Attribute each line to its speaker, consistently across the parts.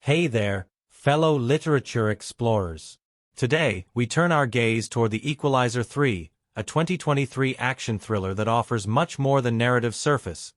Speaker 1: Hey there, fellow literature explorers. Today, we turn our gaze toward The Equalizer 3, a 2023 action thriller that offers much more than narrative surface.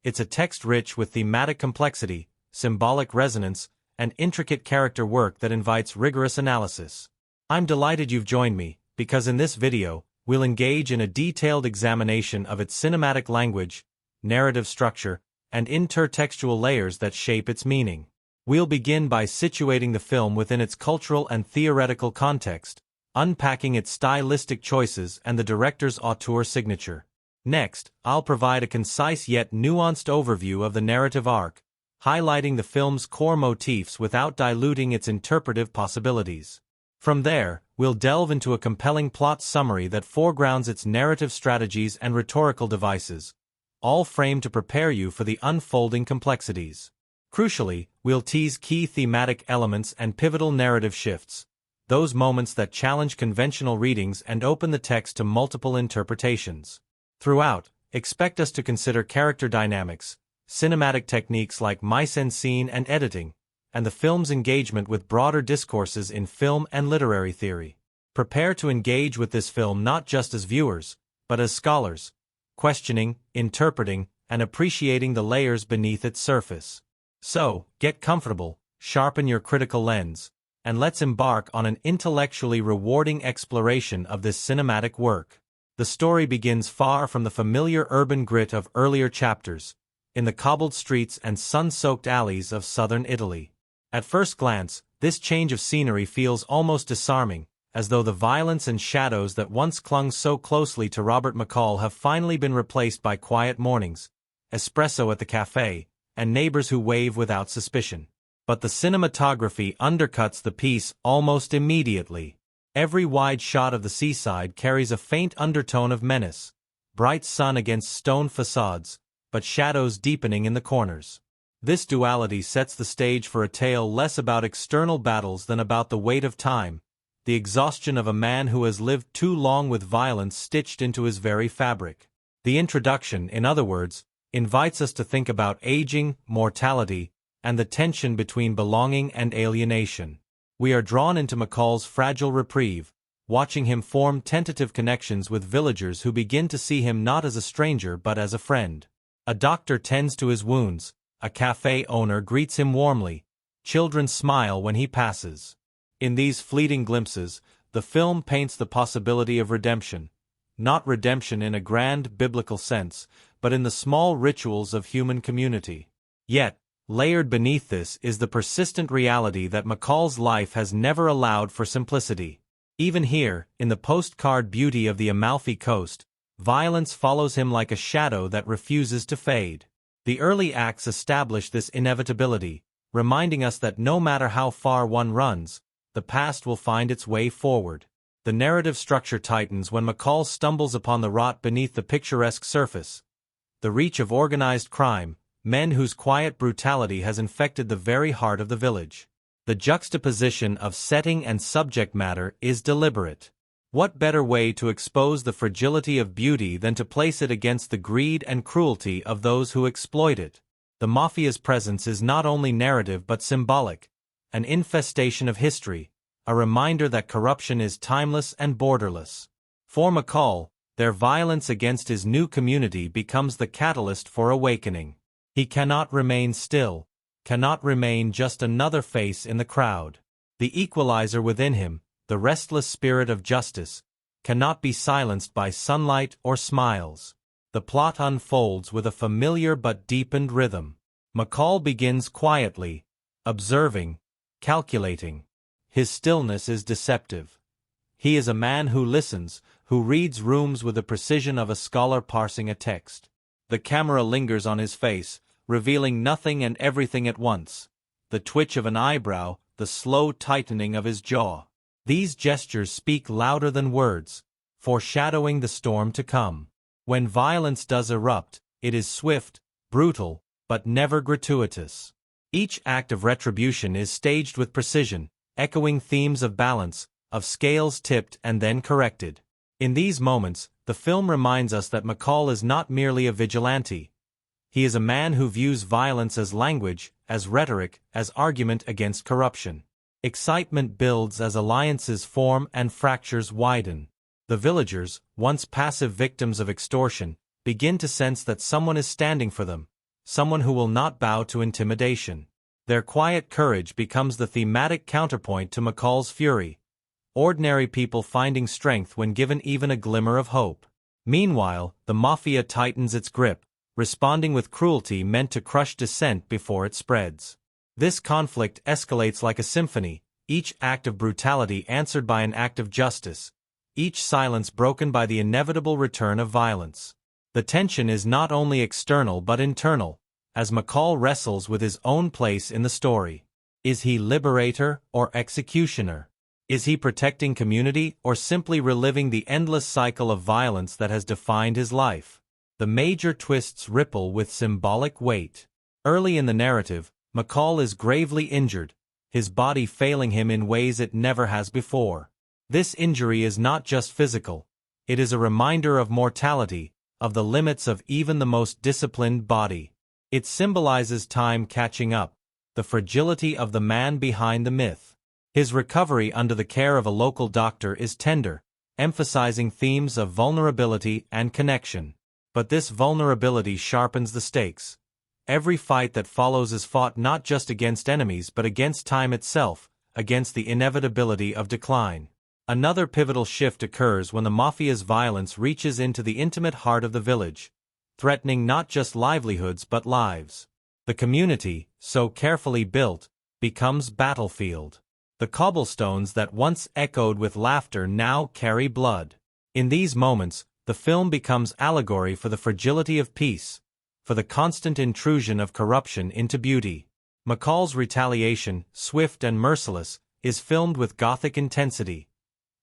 Speaker 1: It's a text rich with thematic complexity, symbolic resonance, and intricate character work that invites rigorous analysis. I'm delighted you've joined me, because in this video, we'll engage in a detailed examination of its cinematic language, narrative structure, and intertextual layers that shape its meaning. We'll begin by situating the film within its cultural and theoretical context, unpacking its stylistic choices and the director's auteur signature. Next, I'll provide a concise yet nuanced overview of the narrative arc, highlighting the film's core motifs without diluting its interpretive possibilities. From there, we'll delve into a compelling plot summary that foregrounds its narrative strategies and rhetorical devices, all framed to prepare you for the unfolding complexities. Crucially, we'll tease key thematic elements and pivotal narrative shifts, those moments that challenge conventional readings and open the text to multiple interpretations. Throughout, expect us to consider character dynamics, cinematic techniques like mise-en-scene and editing, and the film's engagement with broader discourses in film and literary theory. Prepare to engage with this film not just as viewers, but as scholars, questioning, interpreting, and appreciating the layers beneath its surface. So, get comfortable, sharpen your critical lens, and let's embark on an intellectually rewarding exploration of this cinematic work. The story begins far from the familiar urban grit of earlier chapters, in the cobbled streets and sun-soaked alleys of southern Italy. At first glance, this change of scenery feels almost disarming, as though the violence and shadows that once clung so closely to Robert McCall have finally been replaced by quiet mornings, espresso at the cafe, and neighbors who wave without suspicion. But the cinematography undercuts the piece almost immediately. Every wide shot of the seaside carries a faint undertone of menace, bright sun against stone facades, but shadows deepening in the corners. This duality sets the stage for a tale less about external battles than about the weight of time, the exhaustion of a man who has lived too long with violence stitched into his very fabric. The introduction, in other words, invites us to think about aging, mortality, and the tension between belonging and alienation. We are drawn into McCall's fragile reprieve, watching him form tentative connections with villagers who begin to see him not as a stranger but as a friend. A doctor tends to his wounds, a cafe owner greets him warmly, children smile when he passes. In these fleeting glimpses, the film paints the possibility of redemption, not redemption in a grand biblical sense, but in the small rituals of human community. Yet, layered beneath this is the persistent reality that McCall's life has never allowed for simplicity. Even here, in the postcard beauty of the Amalfi Coast, violence follows him like a shadow that refuses to fade. The early acts establish this inevitability, reminding us that no matter how far one runs, the past will find its way forward. The narrative structure tightens when McCall stumbles upon the rot beneath the picturesque surface, the reach of organized crime, men whose quiet brutality has infected the very heart of the village. The juxtaposition of setting and subject matter is deliberate. What better way to expose the fragility of beauty than to place it against the greed and cruelty of those who exploit it? The mafia's presence is not only narrative but symbolic, an infestation of history, a reminder that corruption is timeless and borderless. For McCall, their violence against his new community becomes the catalyst for awakening. He cannot remain still, cannot remain just another face in the crowd. The equalizer within him, the restless spirit of justice, cannot be silenced by sunlight or smiles. The plot unfolds with a familiar but deepened rhythm. McCall begins quietly, observing, calculating. His stillness is deceptive. He is a man who listens, who reads rooms with the precision of a scholar parsing a text. The camera lingers on his face, revealing nothing and everything at once. The twitch of an eyebrow, the slow tightening of his jaw. These gestures speak louder than words, foreshadowing the storm to come. When violence does erupt, it is swift, brutal, but never gratuitous. Each act of retribution is staged with precision, echoing themes of balance, of scales tipped and then corrected. In these moments, the film reminds us that McCall is not merely a vigilante. He is a man who views violence as language, as rhetoric, as argument against corruption. Excitement builds as alliances form and fractures widen. The villagers, once passive victims of extortion, begin to sense that someone is standing for them, someone who will not bow to intimidation. Their quiet courage becomes the thematic counterpoint to McCall's fury. Ordinary people finding strength when given even a glimmer of hope. Meanwhile, the mafia tightens its grip, responding with cruelty meant to crush dissent before it spreads. This conflict escalates like a symphony, each act of brutality answered by an act of justice, each silence broken by the inevitable return of violence. The tension is not only external but internal, as McCall wrestles with his own place in the story. Is he liberator or executioner? Is he protecting community or simply reliving the endless cycle of violence that has defined his life? The major twists ripple with symbolic weight. Early in the narrative, McCall is gravely injured, his body failing him in ways it never has before. This injury is not just physical. It is a reminder of mortality, of the limits of even the most disciplined body. It symbolizes time catching up, the fragility of the man behind the myth. His recovery under the care of a local doctor is tender, emphasizing themes of vulnerability and connection. But this vulnerability sharpens the stakes. Every fight that follows is fought not just against enemies but against time itself, against the inevitability of decline. Another pivotal shift occurs when the mafia's violence reaches into the intimate heart of the village, threatening not just livelihoods but lives. The community, so carefully built, becomes battlefield. The cobblestones that once echoed with laughter now carry blood. In these moments, the film becomes allegory for the fragility of peace, for the constant intrusion of corruption into beauty. McCall's retaliation, swift and merciless, is filmed with gothic intensity.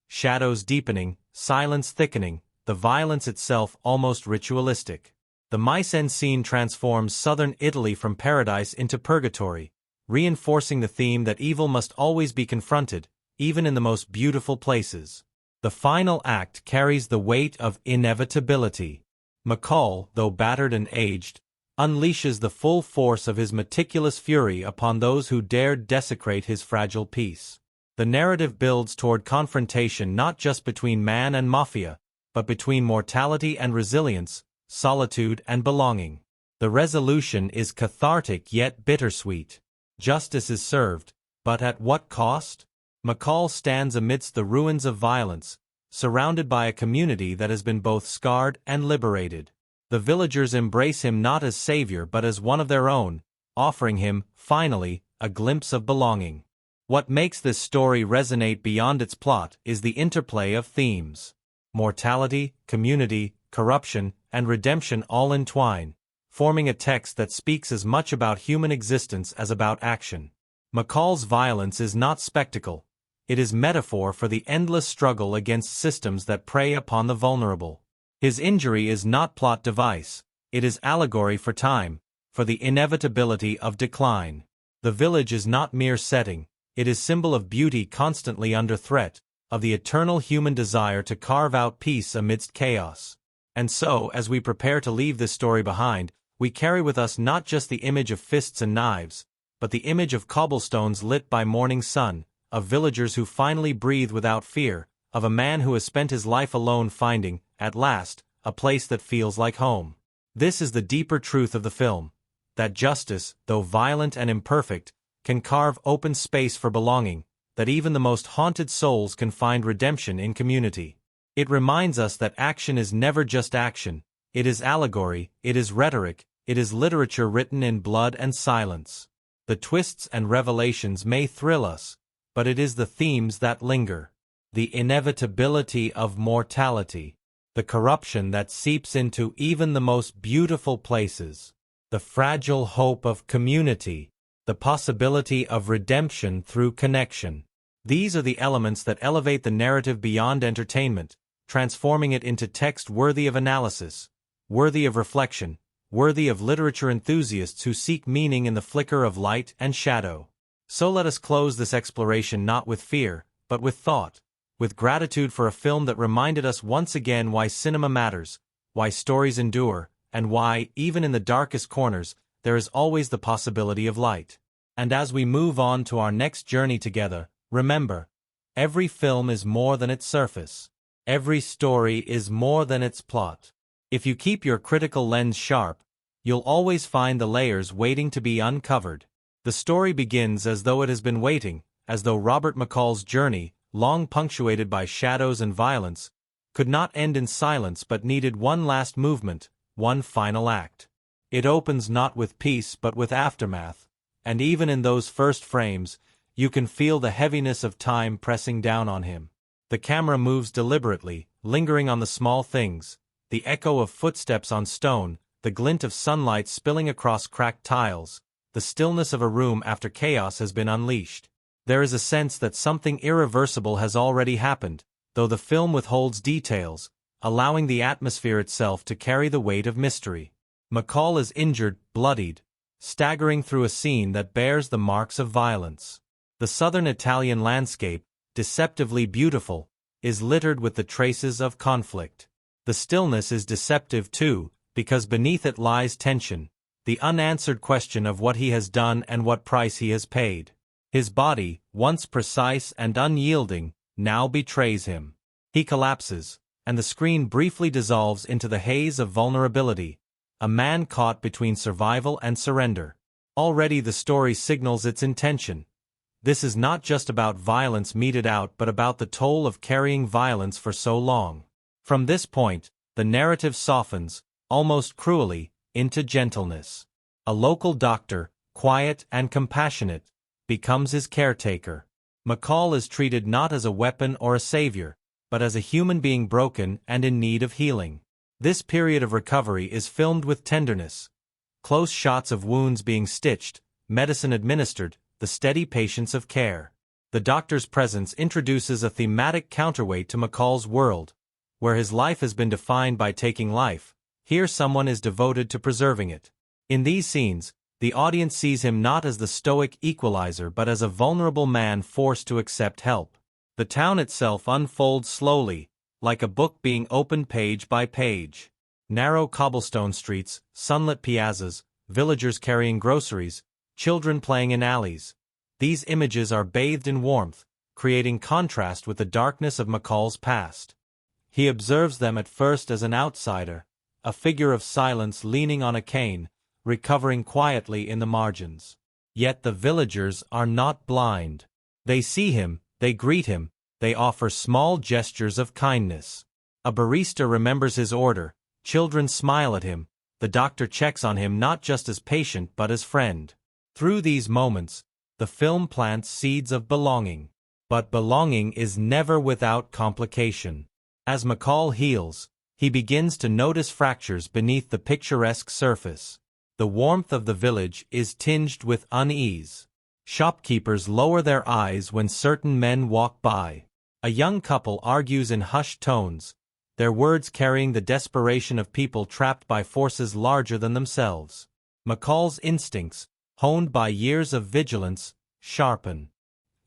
Speaker 1: Shadows deepening, silence thickening, the violence itself almost ritualistic. The mise-en scene transforms southern Italy from paradise into purgatory, reinforcing the theme that evil must always be confronted, even in the most beautiful places. The final act carries the weight of inevitability. McCall, though battered and aged, unleashes the full force of his meticulous fury upon those who dared desecrate his fragile peace. The narrative builds toward confrontation not just between man and mafia, but between mortality and resilience, solitude and belonging. The resolution is cathartic yet bittersweet. Justice is served, but at what cost? McCall stands amidst the ruins of violence, surrounded by a community that has been both scarred and liberated. The villagers embrace him not as savior but as one of their own, offering him, finally, a glimpse of belonging. What makes this story resonate beyond its plot is the interplay of themes. Mortality, community, corruption, and redemption all entwine, forming a text that speaks as much about human existence as about action. McCall's violence is not spectacle. It is metaphor for the endless struggle against systems that prey upon the vulnerable. His injury is not plot device. It is allegory for time, for the inevitability of decline. The village is not mere setting. It is symbol of beauty constantly under threat, of the eternal human desire to carve out peace amidst chaos. And so, as we prepare to leave this story behind, we carry with us not just the image of fists and knives, but the image of cobblestones lit by morning sun, of villagers who finally breathe without fear, of a man who has spent his life alone finding, at last, a place that feels like home. This is the deeper truth of the film, that justice, though violent and imperfect, can carve open space for belonging, that even the most haunted souls can find redemption in community. It reminds us that action is never just action, it is allegory, it is rhetoric, it is literature written in blood and silence. The twists and revelations may thrill us, but it is the themes that linger. The inevitability of mortality, the corruption that seeps into even the most beautiful places, the fragile hope of community, the possibility of redemption through connection. These are the elements that elevate the narrative beyond entertainment, transforming it into text worthy of analysis, worthy of reflection, worthy of literature enthusiasts who seek meaning in the flicker of light and shadow. So let us close this exploration not with fear, but with thought, with gratitude for a film that reminded us once again why cinema matters, why stories endure, and why, even in the darkest corners, there is always the possibility of light. And as we move on to our next journey together, remember, every film is more than its surface. Every story is more than its plot. If you keep your critical lens sharp, you'll always find the layers waiting to be uncovered. The story begins as though it has been waiting, as though Robert McCall's journey, long punctuated by shadows and violence, could not end in silence but needed one last movement, one final act. It opens not with peace but with aftermath, and even in those first frames, you can feel the heaviness of time pressing down on him. The camera moves deliberately, lingering on the small things, the echo of footsteps on stone, the glint of sunlight spilling across cracked tiles, the stillness of a room after chaos has been unleashed. There is a sense that something irreversible has already happened, though the film withholds details, allowing the atmosphere itself to carry the weight of mystery. McCall is injured, bloodied, staggering through a scene that bears the marks of violence. The southern Italian landscape, deceptively beautiful, is littered with the traces of conflict. The stillness is deceptive too, because beneath it lies tension, the unanswered question of what he has done and what price he has paid. His body, once precise and unyielding, now betrays him. He collapses, and the screen briefly dissolves into the haze of vulnerability, a man caught between survival and surrender. Already the story signals its intention. This is not just about violence meted out but about the toll of carrying violence for so long. From this point, the narrative softens, almost cruelly, into gentleness. A local doctor, quiet and compassionate, becomes his caretaker. McCall is treated not as a weapon or a savior, but as a human being broken and in need of healing. This period of recovery is filmed with tenderness. Close shots of wounds being stitched, medicine administered, the steady patience of care. The doctor's presence introduces a thematic counterweight to McCall's world. Where his life has been defined by taking life, here someone is devoted to preserving it. In these scenes, the audience sees him not as the stoic equalizer but as a vulnerable man forced to accept help. The town itself unfolds slowly, like a book being opened page by page. Narrow cobblestone streets, sunlit piazzas, villagers carrying groceries, children playing in alleys. These images are bathed in warmth, creating contrast with the darkness of McCall's past. He observes them at first as an outsider, a figure of silence leaning on a cane, recovering quietly in the margins. Yet the villagers are not blind. They see him, they greet him, they offer small gestures of kindness. A barista remembers his order, children smile at him, the doctor checks on him not just as patient but as friend. Through these moments, the film plants seeds of belonging. But belonging is never without complication. As McCall heals, he begins to notice fractures beneath the picturesque surface. The warmth of the village is tinged with unease. Shopkeepers lower their eyes when certain men walk by. A young couple argues in hushed tones, their words carrying the desperation of people trapped by forces larger than themselves. McCall's instincts, honed by years of vigilance, sharpen.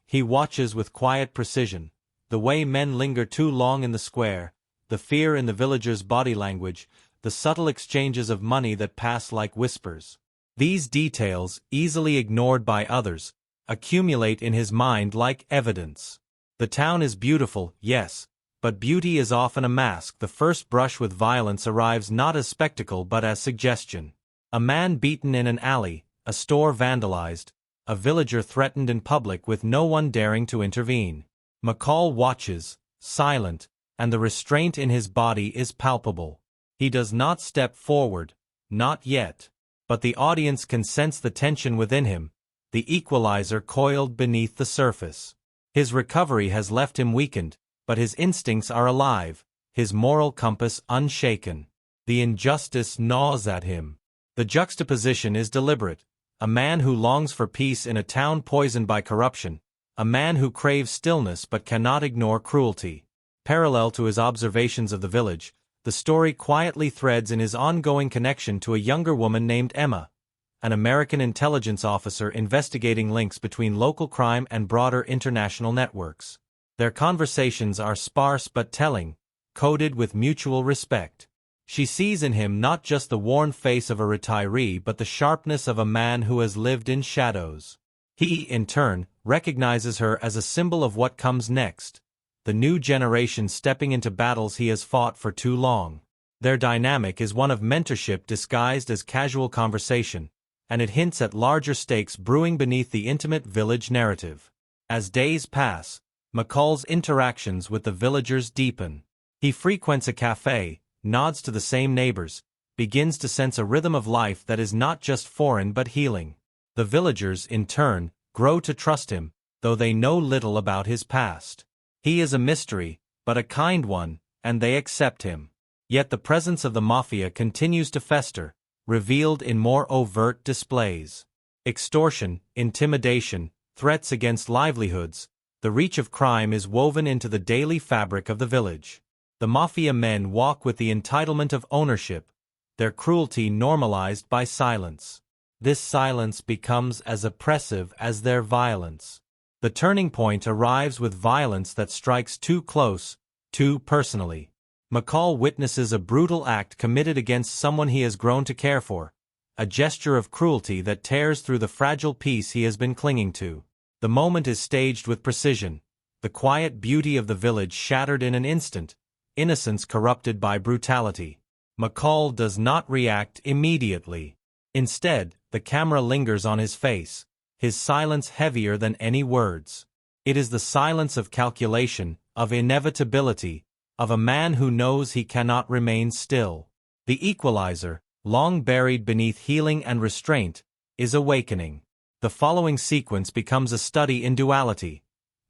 Speaker 1: He watches with quiet precision, the way men linger too long in the square, the fear in the villagers' body language, the subtle exchanges of money that pass like whispers. These details, easily ignored by others, accumulate in his mind like evidence. The town is beautiful, yes, but beauty is often a mask. The first brush with violence arrives not as spectacle but as suggestion. A man beaten in an alley, a store vandalized, a villager threatened in public with no one daring to intervene. McCall watches, silent, and the restraint in his body is palpable. He does not step forward, not yet, but the audience can sense the tension within him, the equalizer coiled beneath the surface. His recovery has left him weakened, but his instincts are alive, his moral compass unshaken. The injustice gnaws at him. The juxtaposition is deliberate. A man who longs for peace in a town poisoned by corruption, a man who craves stillness but cannot ignore cruelty. Parallel to his observations of the village, the story quietly threads in his ongoing connection to a younger woman named Emma, an American intelligence officer investigating links between local crime and broader international networks. Their conversations are sparse but telling, coded with mutual respect. She sees in him not just the worn face of a retiree but the sharpness of a man who has lived in shadows. He, in turn, recognizes her as a symbol of what comes next, the new generation stepping into battles he has fought for too long. Their dynamic is one of mentorship disguised as casual conversation, and it hints at larger stakes brewing beneath the intimate village narrative. As days pass, McCall's interactions with the villagers deepen. He frequents a cafe, nods to the same neighbors, begins to sense a rhythm of life that is not just foreign but healing. The villagers, in turn, grow to trust him, though they know little about his past. He is a mystery, but a kind one, and they accept him. Yet the presence of the mafia continues to fester, revealed in more overt displays. Extortion, intimidation, threats against livelihoods, the reach of crime is woven into the daily fabric of the village. The mafia men walk with the entitlement of ownership, their cruelty normalized by silence. This silence becomes as oppressive as their violence. The turning point arrives with violence that strikes too close, too personally. McCall witnesses a brutal act committed against someone he has grown to care for, a gesture of cruelty that tears through the fragile peace he has been clinging to. The moment is staged with precision, the quiet beauty of the village shattered in an instant, innocence corrupted by brutality. McCall does not react immediately. Instead, the camera lingers on his face, his silence heavier than any words. It is the silence of calculation, of inevitability, of a man who knows he cannot remain still. The Equalizer, long buried beneath healing and restraint, is awakening. The following sequence becomes a study in duality.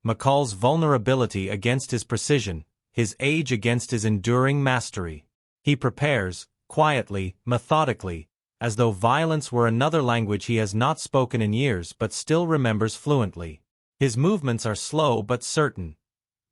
Speaker 1: McCall's vulnerability against his precision, his age against his enduring mastery. He prepares, quietly, methodically, as though violence were another language he has not spoken in years but still remembers fluently. His movements are slow but certain,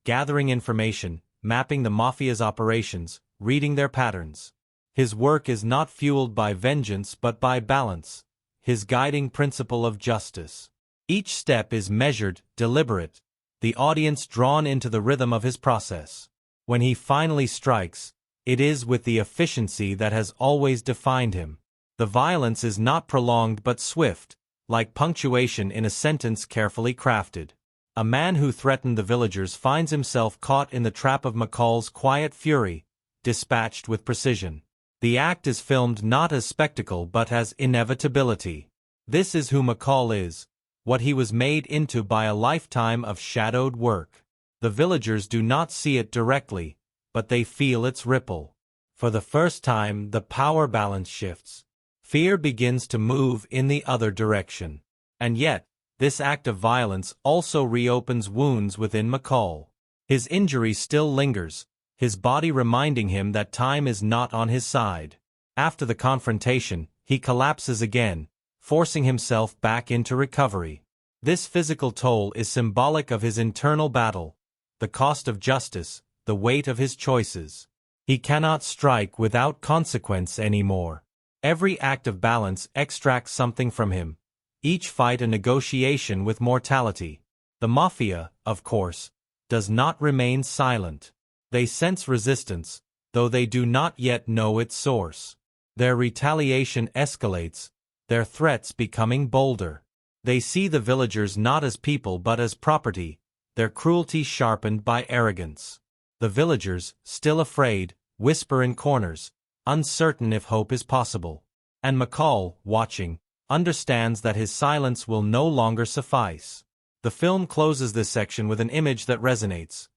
Speaker 1: gathering information, mapping the mafia's operations, reading their patterns. His work is not fueled by vengeance but by balance, his guiding principle of justice. Each step is measured, deliberate, the audience drawn into the rhythm of his process. When he finally strikes, it is with the efficiency that has always defined him. The violence is not prolonged but swift, like punctuation in a sentence carefully crafted. A man who threatened the villagers finds himself caught in the trap of McCall's quiet fury, dispatched with precision. The act is filmed not as spectacle but as inevitability. This is who McCall is, what he was made into by a lifetime of shadowed work. The villagers do not see it directly, but they feel its ripple. For the first time, the power balance shifts. Fear begins to move in the other direction. And yet, this act of violence also reopens wounds within McCall. His injury still lingers, his body reminding him that time is not on his side. After the confrontation, he collapses again, forcing himself back into recovery. This physical toll is symbolic of his internal battle, the cost of justice, the weight of his choices. He cannot strike without consequence anymore. Every act of balance extracts something from him, each fight a negotiation with mortality. The mafia, of course, does not remain silent. They sense resistance, though they do not yet know its source. Their retaliation escalates, their threats becoming bolder. They see the villagers not as people but as property, their cruelty sharpened by arrogance. The villagers, still afraid, whisper in corners, uncertain if hope is possible. And McCall, watching, understands that his silence will no longer suffice. The film closes this section with an image that resonates.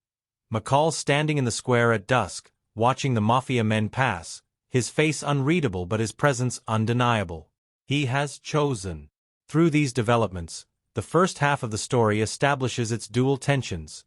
Speaker 1: McCall standing in the square at dusk, watching the mafia men pass, his face unreadable but his presence undeniable. He has chosen. Through these developments, the first half of the story establishes its dual tensions.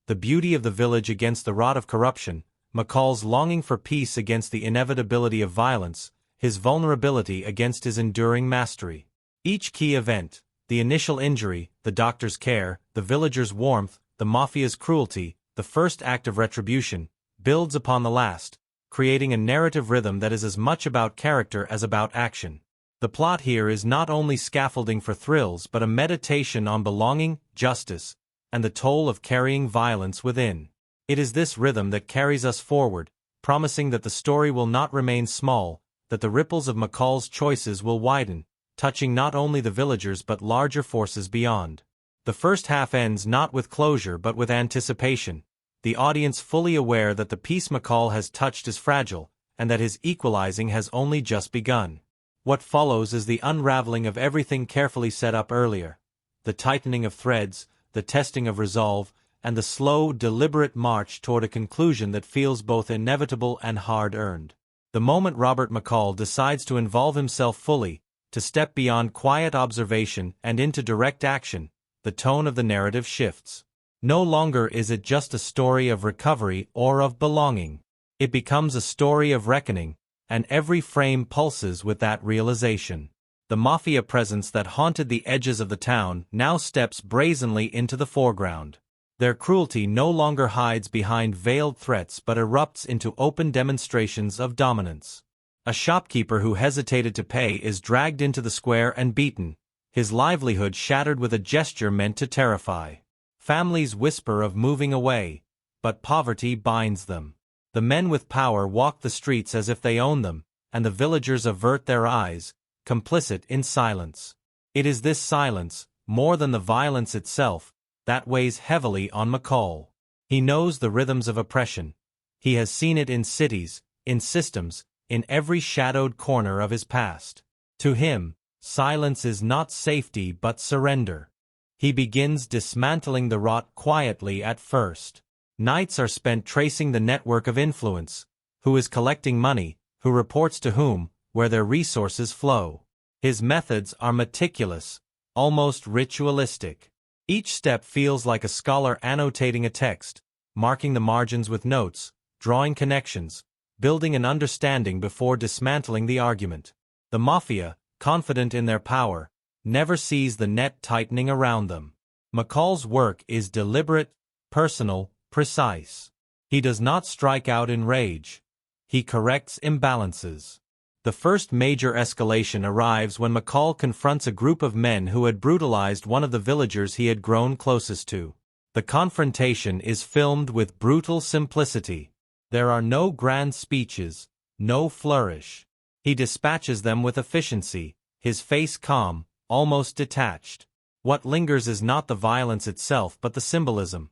Speaker 1: The beauty of the village against the rot of corruption, McCall's longing for peace against the inevitability of violence, his vulnerability against his enduring mastery. Each key event, the initial injury, the doctor's care, the villager's warmth, the mafia's cruelty, the first act of retribution, builds upon the last, creating a narrative rhythm that is as much about character as about action. The plot here is not only scaffolding for thrills but a meditation on belonging, justice, and the toll of carrying violence within. It is this rhythm that carries us forward, promising that the story will not remain small, that the ripples of McCall's choices will widen, touching not only the villagers but larger forces beyond. The first half ends not with closure but with anticipation, the audience fully aware that the piece McCall has touched is fragile, and that his equalizing has only just begun. What follows is the unraveling of everything carefully set up earlier. The tightening of threads, the testing of resolve, and the slow, deliberate march toward a conclusion that feels both inevitable and hard-earned. The moment Robert McCall decides to involve himself fully, to step beyond quiet observation and into direct action, the tone of the narrative shifts. No longer is it just a story of recovery or of belonging. It becomes a story of reckoning, and every frame pulses with that realization. The mafia presence that haunted the edges of the town now steps brazenly into the foreground. Their cruelty no longer hides behind veiled threats but erupts into open demonstrations of dominance. A shopkeeper who hesitated to pay is dragged into the square and beaten, his livelihood shattered with a gesture meant to terrify. Families whisper of moving away, but poverty binds them. The men with power walk the streets as if they own them, and the villagers avert their eyes, complicit in silence. It is this silence, more than the violence itself, that weighs heavily on McCall. He knows the rhythms of oppression. He has seen it in cities, in systems, in every shadowed corner of his past. To him, silence is not safety but surrender. He begins dismantling the rot quietly at first. Nights are spent tracing the network of influence, who is collecting money, who reports to whom, where their resources flow. His methods are meticulous, almost ritualistic. Each step feels like a scholar annotating a text, marking the margins with notes, drawing connections, building an understanding before dismantling the argument. The mafia, confident in their power, never sees the net tightening around them. McCall's work is deliberate, personal, precise. He does not strike out in rage. He corrects imbalances. The first major escalation arrives when McCall confronts a group of men who had brutalized one of the villagers he had grown closest to. The confrontation is filmed with brutal simplicity. There are no grand speeches, no flourish. He dispatches them with efficiency, his face calm, almost detached. What lingers is not the violence itself but the symbolism.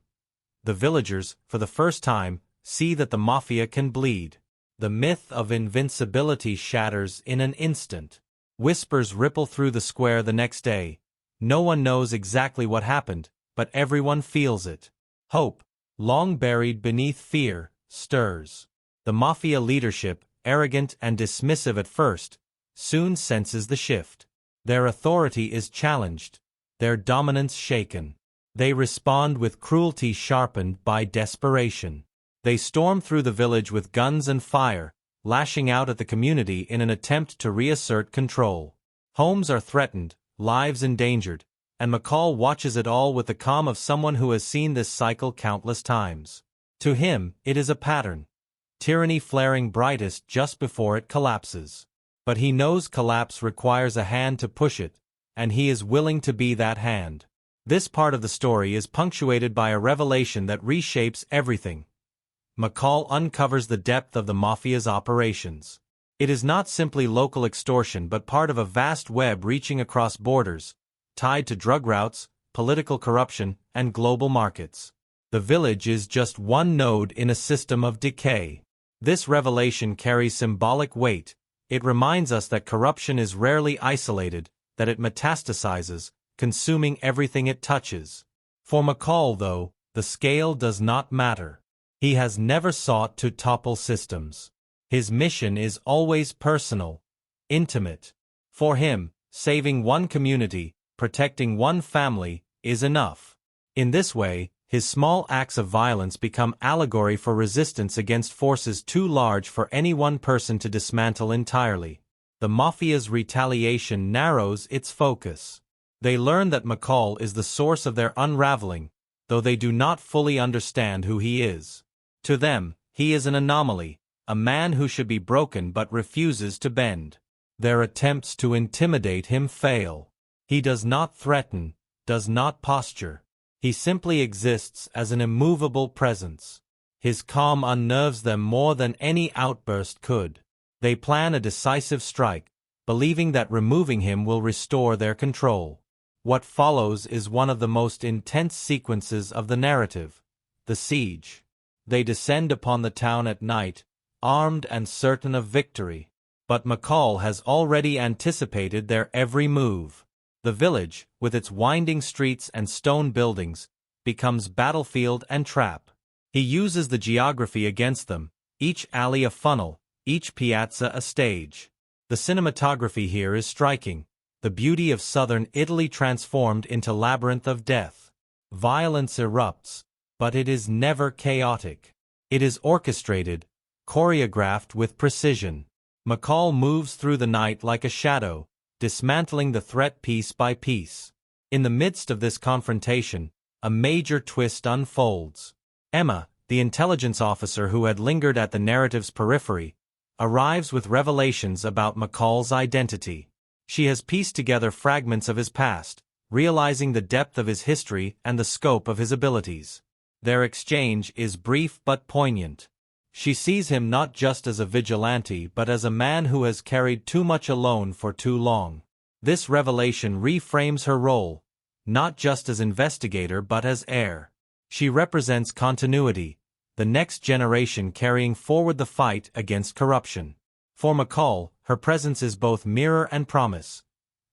Speaker 1: The villagers, for the first time, see that the mafia can bleed. The myth of invincibility shatters in an instant. Whispers ripple through the square the next day. No one knows exactly what happened, but everyone feels it. Hope, long buried beneath fear, stirs. The mafia leadership, arrogant and dismissive at first, soon senses the shift. Their authority is challenged, their dominance shaken. They respond with cruelty sharpened by desperation. They storm through the village with guns and fire, lashing out at the community in an attempt to reassert control. Homes are threatened, lives endangered, and McCall watches it all with the calm of someone who has seen this cycle countless times. To him, it is a pattern. Tyranny flaring brightest just before it collapses. But he knows collapse requires a hand to push it, and he is willing to be that hand. This part of the story is punctuated by a revelation that reshapes everything. McCall uncovers the depth of the mafia's operations. It is not simply local extortion but part of a vast web reaching across borders, tied to drug routes, political corruption, and global markets. The village is just one node in a system of decay. This revelation carries symbolic weight. It reminds us that corruption is rarely isolated, that it metastasizes, consuming everything it touches. For McCall, though, the scale does not matter. He has never sought to topple systems. His mission is always personal, intimate. For him, saving one community, protecting one family, is enough. In this way, his small acts of violence become allegory for resistance against forces too large for any one person to dismantle entirely. The mafia's retaliation narrows its focus. They learn that McCall is the source of their unraveling, though they do not fully understand who he is. To them, he is an anomaly, a man who should be broken but refuses to bend. Their attempts to intimidate him fail. He does not threaten, does not posture. He simply exists as an immovable presence. His calm unnerves them more than any outburst could. They plan a decisive strike, believing that removing him will restore their control. What follows is one of the most intense sequences of the narrative: the siege. They descend upon the town at night, armed and certain of victory. But McCall has already anticipated their every move. The village, with its winding streets and stone buildings, becomes battlefield and trap. He uses the geography against them, each alley a funnel, each piazza a stage. The cinematography here is striking, the beauty of southern Italy transformed into labyrinth of death. Violence erupts, but it is never chaotic. It is orchestrated, choreographed with precision. McCall moves through the night like a shadow, dismantling the threat piece by piece. In the midst of this confrontation, a major twist unfolds. Emma, the intelligence officer who had lingered at the narrative's periphery, arrives with revelations about McCall's identity. She has pieced together fragments of his past, realizing the depth of his history and the scope of his abilities. Their exchange is brief but poignant. She sees him not just as a vigilante but as a man who has carried too much alone for too long. This revelation reframes her role, not just as investigator but as heir. She represents continuity, the next generation carrying forward the fight against corruption. For McCall, her presence is both mirror and promise,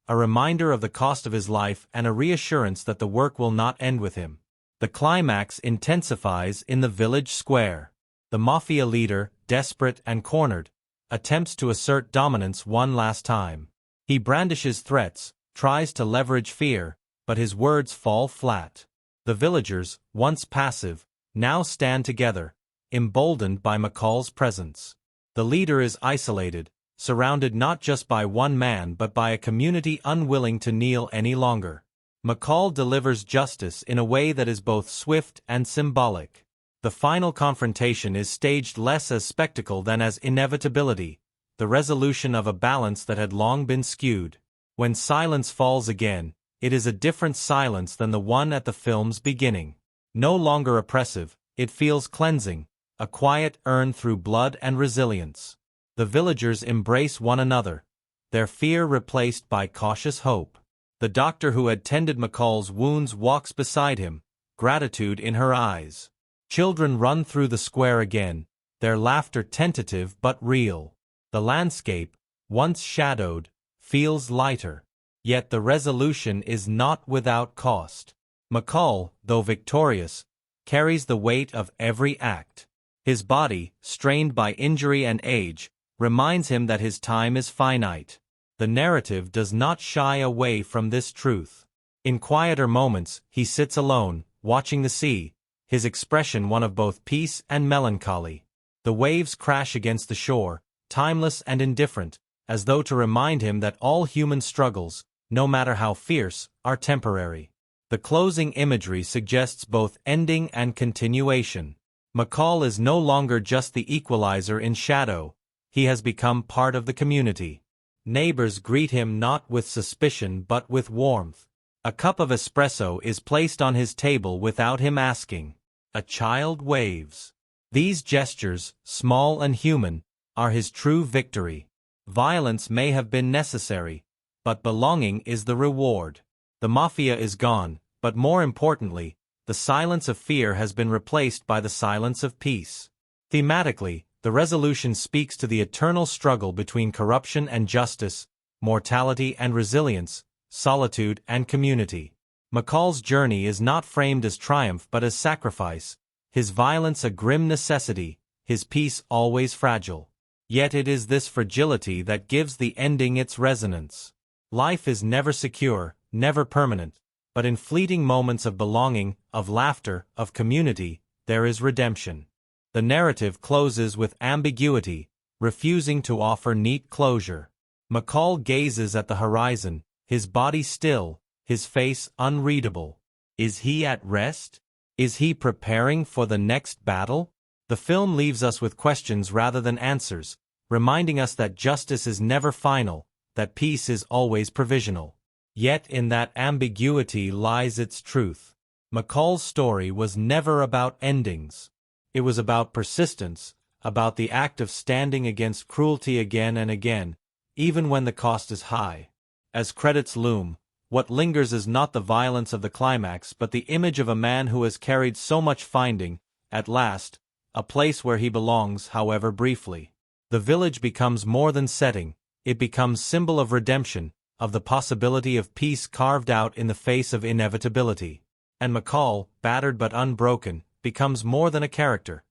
Speaker 1: a reminder of the cost of his life and a reassurance that the work will not end with him. The climax intensifies in the village square. The mafia leader, desperate and cornered, attempts to assert dominance one last time. He brandishes threats, tries to leverage fear, but his words fall flat. The villagers, once passive, now stand together, emboldened by McCall's presence. The leader is isolated, surrounded not just by one man but by a community unwilling to kneel any longer. McCall delivers justice in a way that is both swift and symbolic. The final confrontation is staged less as spectacle than as inevitability, the resolution of a balance that had long been skewed. When silence falls again, it is a different silence than the one at the film's beginning. No longer oppressive, it feels cleansing, a quiet urn through blood and resilience. The villagers embrace one another, their fear replaced by cautious hope. The doctor who had tended McCall's wounds walks beside him, gratitude in her eyes. Children run through the square again, their laughter tentative but real. The landscape, once shadowed, feels lighter. Yet the resolution is not without cost. McCall, though victorious, carries the weight of every act. His body, strained by injury and age, reminds him that his time is finite. The narrative does not shy away from this truth. In quieter moments, he sits alone, watching the sea, his expression one of both peace and melancholy. The waves crash against the shore, timeless and indifferent, as though to remind him that all human struggles, no matter how fierce, are temporary. The closing imagery suggests both ending and continuation. McCall is no longer just the equalizer in shadow, he has become part of the community. Neighbors greet him not with suspicion but with warmth. A cup of espresso is placed on his table without him asking. A child waves. These gestures, small and human, are his true victory. Violence may have been necessary, but belonging is the reward. The mafia is gone, but more importantly, the silence of fear has been replaced by the silence of peace. Thematically, the resolution speaks to the eternal struggle between corruption and justice, mortality and resilience, solitude and community. McCall's journey is not framed as triumph but as sacrifice, his violence a grim necessity, his peace always fragile. Yet it is this fragility that gives the ending its resonance. Life is never secure, never permanent, but in fleeting moments of belonging, of laughter, of community, there is redemption. The narrative closes with ambiguity, refusing to offer neat closure. McCall gazes at the horizon, his body still, his face unreadable. Is he at rest? Is he preparing for the next battle? The film leaves us with questions rather than answers, reminding us that justice is never final, that peace is always provisional. Yet in that ambiguity lies its truth. McCall's story was never about endings. It was about persistence, about the act of standing against cruelty again and again, even when the cost is high. As credits loom, what lingers is not the violence of the climax but the image of a man who has carried so much finding, at last, a place where he belongs, however briefly. The village becomes more than setting, it becomes symbol of redemption, of the possibility of peace carved out in the face of inevitability. And McCall, battered but unbroken, becomes more than a character.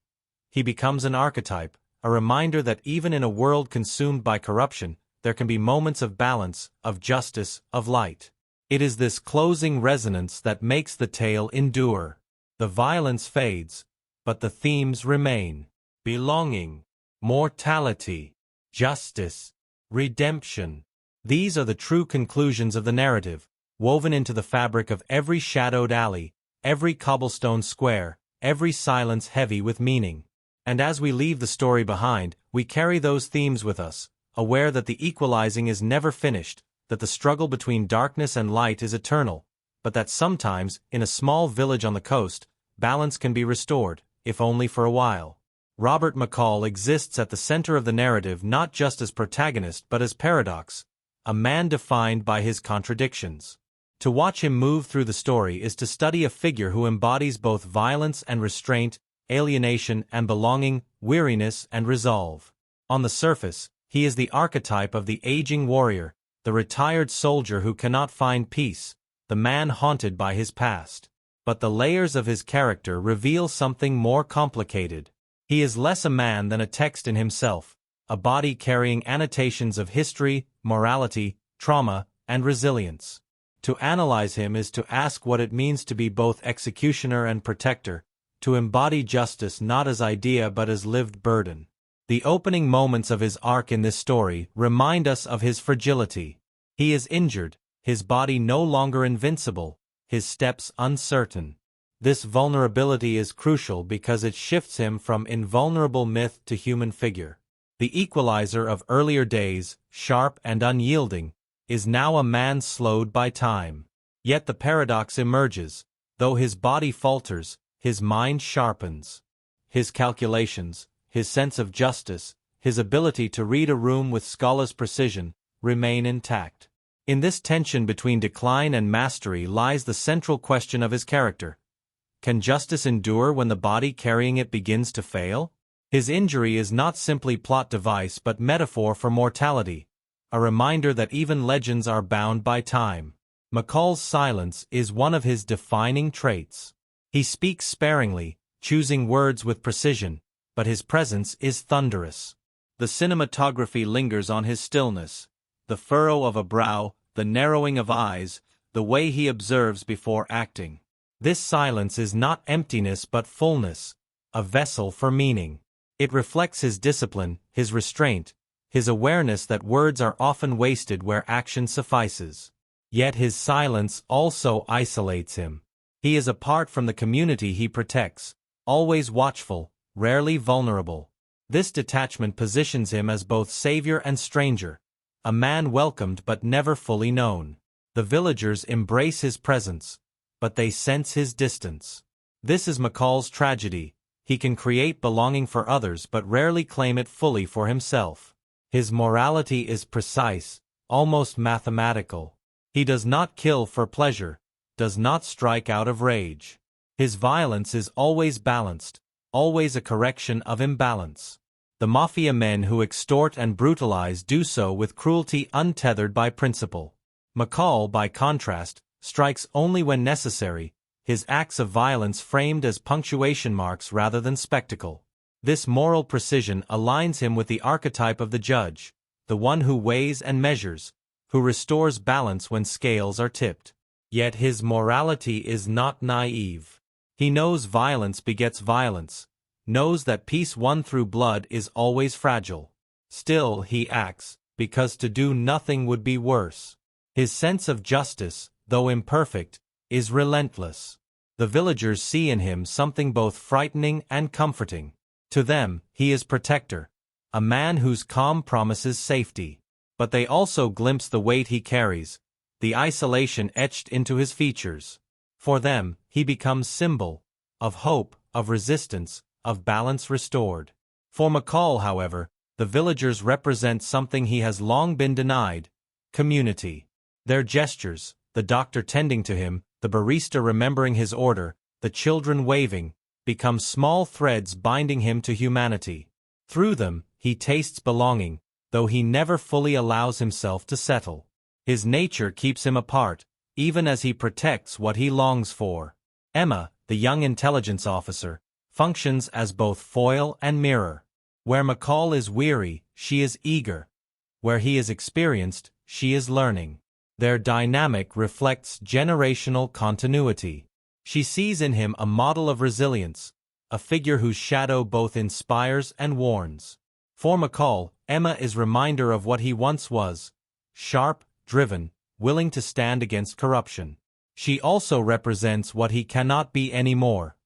Speaker 1: He becomes an archetype, a reminder that even in a world consumed by corruption, there can be moments of balance, of justice, of light. It is this closing resonance that makes the tale endure. The violence fades, but the themes remain. Belonging, mortality, justice, redemption. These are the true conclusions of the narrative, woven into the fabric of every shadowed alley, every cobblestone square, every silence heavy with meaning. And as we leave the story behind, we carry those themes with us, aware that the equalizing is never finished, that the struggle between darkness and light is eternal, but that sometimes, in a small village on the coast, balance can be restored, if only for a while. Robert McCall exists at the center of the narrative not just as protagonist but as paradox, a man defined by his contradictions. To watch him move through the story is to study a figure who embodies both violence and restraint, alienation and belonging, weariness and resolve. On the surface, he is the archetype of the aging warrior, the retired soldier who cannot find peace, the man haunted by his past. But the layers of his character reveal something more complicated. He is less a man than a text in himself, a body carrying annotations of history, morality, trauma, and resilience. To analyze him is to ask what it means to be both executioner and protector, to embody justice not as idea but as lived burden. The opening moments of his arc in this story remind us of his fragility. He is injured, his body no longer invincible, his steps uncertain. This vulnerability is crucial because it shifts him from invulnerable myth to human figure. The Equalizer of earlier days, sharp and unyielding, is now a man slowed by time. Yet the paradox emerges. Though his body falters, his mind sharpens. His calculations, his sense of justice, his ability to read a room with scholar's precision, remain intact. In this tension between decline and mastery lies the central question of his character. Can justice endure when the body carrying it begins to fail? His injury is not simply plot device but metaphor for mortality, a reminder that even legends are bound by time. McCall's silence is one of his defining traits. He speaks sparingly, choosing words with precision, but his presence is thunderous. The cinematography lingers on his stillness, the furrow of a brow, the narrowing of eyes, the way he observes before acting. This silence is not emptiness but fullness, a vessel for meaning. It reflects his discipline, his restraint, his awareness that words are often wasted where action suffices. Yet his silence also isolates him. He is apart from the community he protects, always watchful, rarely vulnerable. This detachment positions him as both savior and stranger, a man welcomed but never fully known. The villagers embrace his presence, but they sense his distance. This is McCall's tragedy. He can create belonging for others but rarely claim it fully for himself. His morality is precise, almost mathematical. He does not kill for pleasure, does not strike out of rage. His violence is always balanced, always a correction of imbalance. The mafia men who extort and brutalize do so with cruelty untethered by principle. McCall, by contrast, strikes only when necessary, his acts of violence framed as punctuation marks rather than spectacle. This moral precision aligns him with the archetype of the judge, the one who weighs and measures, who restores balance when scales are tipped. Yet his morality is not naive. He knows violence begets violence, knows that peace won through blood is always fragile. Still he acts, because to do nothing would be worse. His sense of justice, though imperfect, is relentless. The villagers see in him something both frightening and comforting. To them, he is protector, a man whose calm promises safety. But they also glimpse the weight he carries, the isolation etched into his features. For them, he becomes symbol of hope, of resistance, of balance restored. For McCall, however, the villagers represent something he has long been denied: community. Their gestures, the doctor tending to him, the barista remembering his order, the children waving, become small threads binding him to humanity. Through them, he tastes belonging, though he never fully allows himself to settle. His nature keeps him apart, even as he protects what he longs for. Emma, the young intelligence officer, functions as both foil and mirror. Where McCall is weary, she is eager. Where he is experienced, she is learning. Their dynamic reflects generational continuity. She sees in him a model of resilience, a figure whose shadow both inspires and warns. For McCall, Emma is a reminder of what he once was: sharp, driven, willing to stand against corruption. She also represents what he cannot be anymore: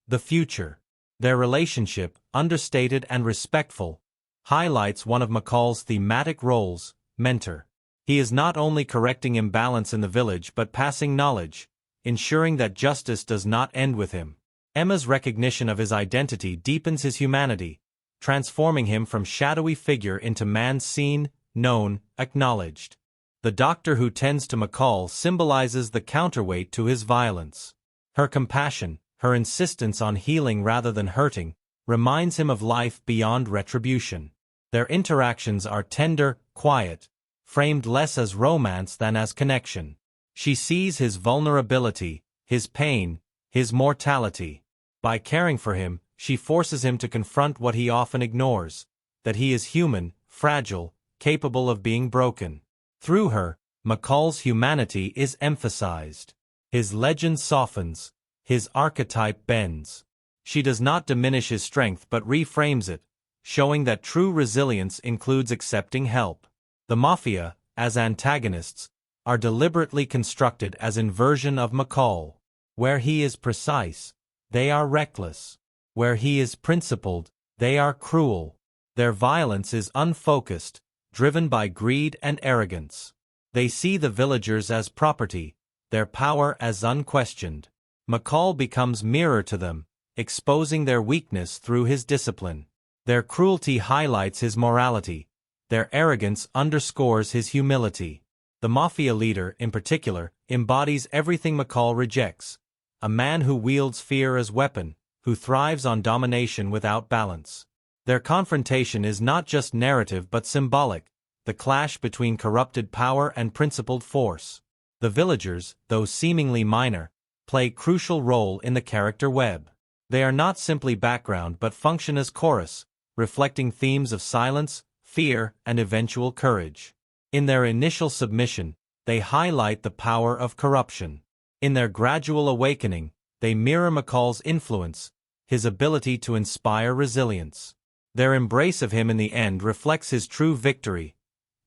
Speaker 1: the future. Their relationship, understated and respectful, highlights one of McCall's thematic roles: mentor. He is not only correcting imbalance in the village but passing knowledge, ensuring that justice does not end with him. Emma's recognition of his identity deepens his humanity, transforming him from shadowy figure into man seen, known, acknowledged. The doctor who tends to McCall symbolizes the counterweight to his violence. Her compassion, her insistence on healing rather than hurting, reminds him of life beyond retribution. Their interactions are tender, quiet, framed less as romance than as connection. She sees his vulnerability, his pain, his mortality. By caring for him, she forces him to confront what he often ignores: that he is human, fragile, capable of being broken. Through her, McCall's humanity is emphasized. His legend softens, his archetype bends. She does not diminish his strength but reframes it, showing that true resilience includes accepting help. The Mafia, as antagonists, are deliberately constructed as inversion of McCall. Where he is precise, they are reckless. Where he is principled, they are cruel. Their violence is unfocused, driven by greed and arrogance. They see the villagers as property, their power as unquestioned. McCall becomes mirror to them, exposing their weakness through his discipline. Their cruelty highlights his morality. Their arrogance underscores his humility. The Mafia leader, in particular, embodies everything McCall rejects: a man who wields fear as weapon, who thrives on domination without balance. Their confrontation is not just narrative but symbolic, the clash between corrupted power and principled force. The villagers, though seemingly minor, play a crucial role in the character web. They are not simply background but function as chorus, reflecting themes of silence, fear, and eventual courage. In their initial submission, they highlight the power of corruption. In their gradual awakening, they mirror McCall's influence, his ability to inspire resilience. Their embrace of him in the end reflects his true victory,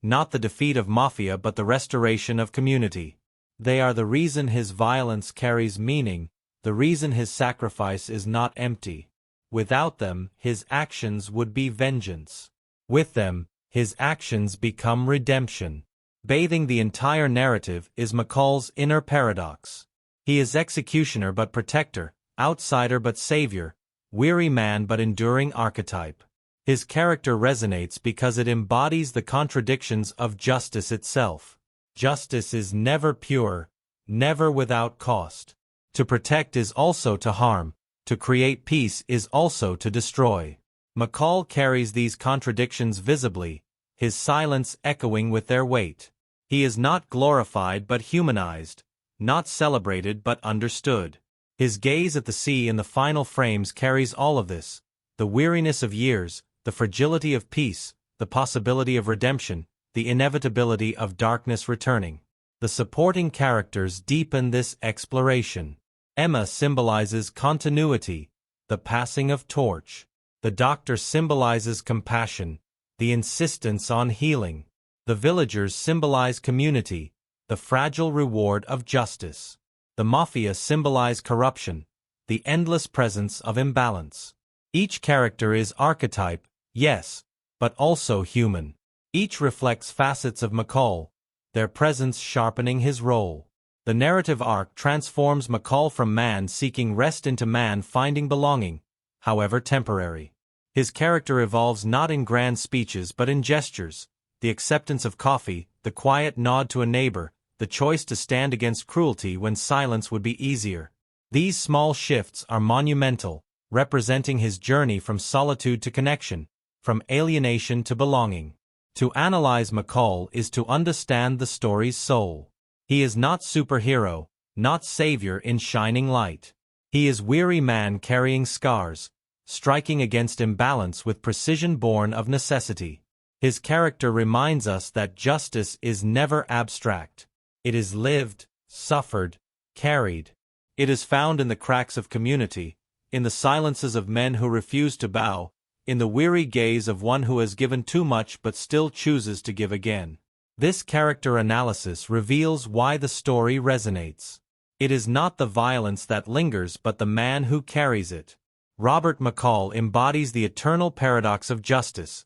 Speaker 1: not the defeat of Mafia but the restoration of community. They are the reason his violence carries meaning, the reason his sacrifice is not empty. Without them, his actions would be vengeance. With them, his actions become redemption. Bathing the entire narrative is McCall's inner paradox. He is executioner but protector, outsider but savior, weary man but enduring archetype. His character resonates because it embodies the contradictions of justice itself. Justice is never pure, never without cost. To protect is also to harm, to create peace is also to destroy. McCall carries these contradictions visibly, his silence echoing with their weight. He is not glorified but humanized, not celebrated but understood. His gaze at the sea in the final frames carries all of this: the weariness of years, the fragility of peace, the possibility of redemption, the inevitability of darkness returning. The supporting characters deepen this exploration. Emma symbolizes continuity, the passing of torch. The doctor symbolizes compassion, the insistence on healing. The villagers symbolize community, the fragile reward of justice. The Mafia symbolize corruption, the endless presence of imbalance. Each character is archetype, yes, but also human. Each reflects facets of McCall, their presence sharpening his role. The narrative arc transforms McCall from man seeking rest into man finding belonging, however temporary. His character evolves not in grand speeches but in gestures, the acceptance of coffee, the quiet nod to a neighbor, the choice to stand against cruelty when silence would be easier. These small shifts are monumental, representing his journey from solitude to connection, from alienation to belonging. To analyze McCall is to understand the story's soul. He is not superhero, not savior in shining light. He is weary man carrying scars, striking against imbalance with precision born of necessity. His character reminds us that justice is never abstract. It is lived, suffered, carried. It is found in the cracks of community, in the silences of men who refuse to bow, in the weary gaze of one who has given too much but still chooses to give again. This character analysis reveals why the story resonates. It is not the violence that lingers but the man who carries it. Robert McCall embodies the eternal paradox of justice,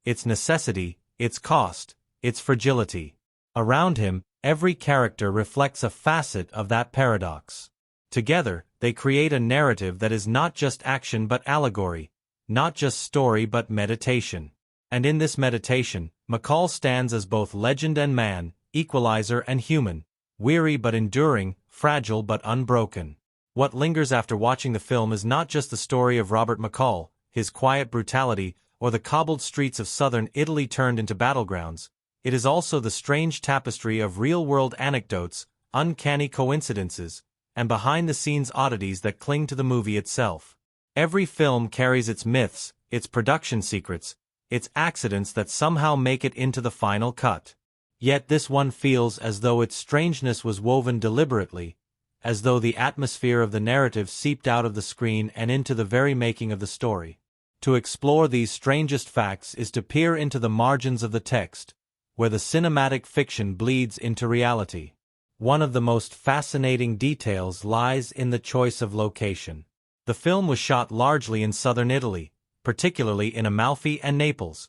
Speaker 1: its necessity, its cost, its fragility. Around him, every character reflects a facet of that paradox. Together, they create a narrative that is not just action but allegory, not just story but meditation. And in this meditation, McCall stands as both legend and man, equalizer and human, weary but enduring, fragile but unbroken. What lingers after watching the film is not just the story of Robert McCall, his quiet brutality, or the cobbled streets of southern Italy turned into battlegrounds. It is also the strange tapestry of real-world anecdotes, uncanny coincidences, and behind-the-scenes oddities that cling to the movie itself. Every film carries its myths, its production secrets, its accidents that somehow make it into the final cut. Yet this one feels as though its strangeness was woven deliberately, as though the atmosphere of the narrative seeped out of the screen and into the very making of the story. To explore these strangest facts is to peer into the margins of the text, where the cinematic fiction bleeds into reality. One of the most fascinating details lies in the choice of location. The film was shot largely in southern Italy, particularly in Amalfi and Naples,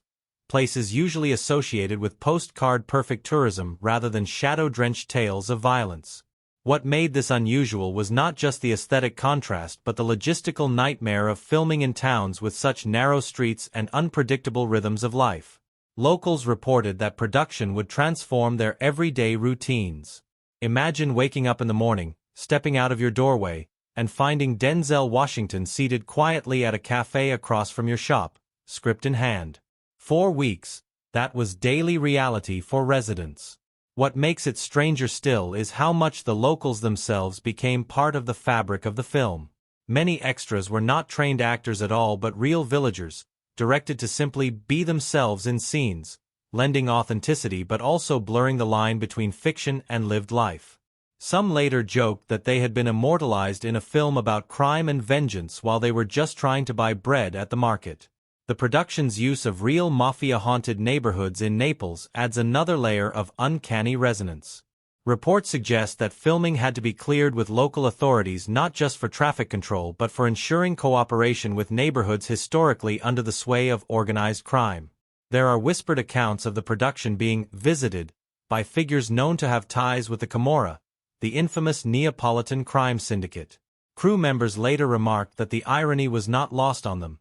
Speaker 1: places usually associated with postcard-perfect tourism rather than shadow-drenched tales of violence. What made this unusual was not just the aesthetic contrast but the logistical nightmare of filming in towns with such narrow streets and unpredictable rhythms of life. Locals reported that production would transform their everyday routines. Imagine waking up in the morning, stepping out of your doorway, and finding Denzel Washington seated quietly at a cafe across from your shop, script in hand. 4 weeks, that was daily reality for residents. What makes it stranger still is how much the locals themselves became part of the fabric of the film. Many extras were not trained actors at all but real villagers, directed to simply be themselves in scenes, lending authenticity but also blurring the line between fiction and lived life. Some later joked that they had been immortalized in a film about crime and vengeance while they were just trying to buy bread at the market. The production's use of real mafia-haunted neighborhoods in Naples adds another layer of uncanny resonance. Reports suggest that filming had to be cleared with local authorities not just for traffic control but for ensuring cooperation with neighborhoods historically under the sway of organized crime. There are whispered accounts of the production being visited by figures known to have ties with the Camorra, the infamous Neapolitan crime syndicate. Crew members later remarked that the irony was not lost on them.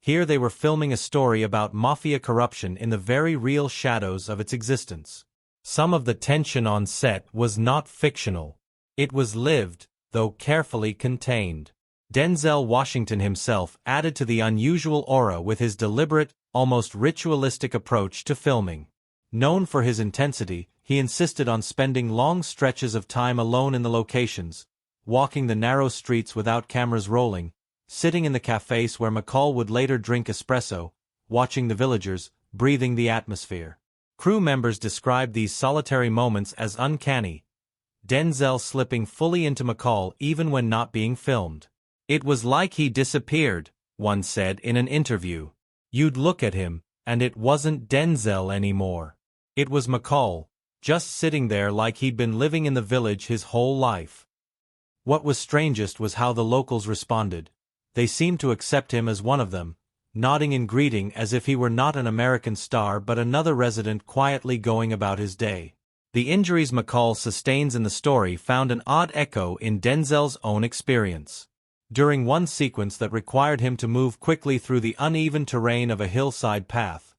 Speaker 1: Here they were filming a story about mafia corruption in the very real shadows of its existence. Some of the tension on set was not fictional. It was lived, though carefully contained. Denzel Washington himself added to the unusual aura with his deliberate, almost ritualistic approach to filming. Known for his intensity, he insisted on spending long stretches of time alone in the locations, walking the narrow streets without cameras rolling, sitting in the cafes where McCall would later drink espresso, watching the villagers, breathing the atmosphere. Crew members described these solitary moments as uncanny, Denzel slipping fully into McCall even when not being filmed. "It was like he disappeared," one said in an interview. "You'd look at him, and it wasn't Denzel anymore. It was McCall, just sitting there like he'd been living in the village his whole life." What was strangest was how the locals responded. They seemed to accept him as one of them, nodding in greeting as if he were not an American star but another resident quietly going about his day. The injuries McCall sustains in the story found an odd echo in Denzel's own experience. During one sequence that required him to move quickly through the uneven terrain of a hillside path,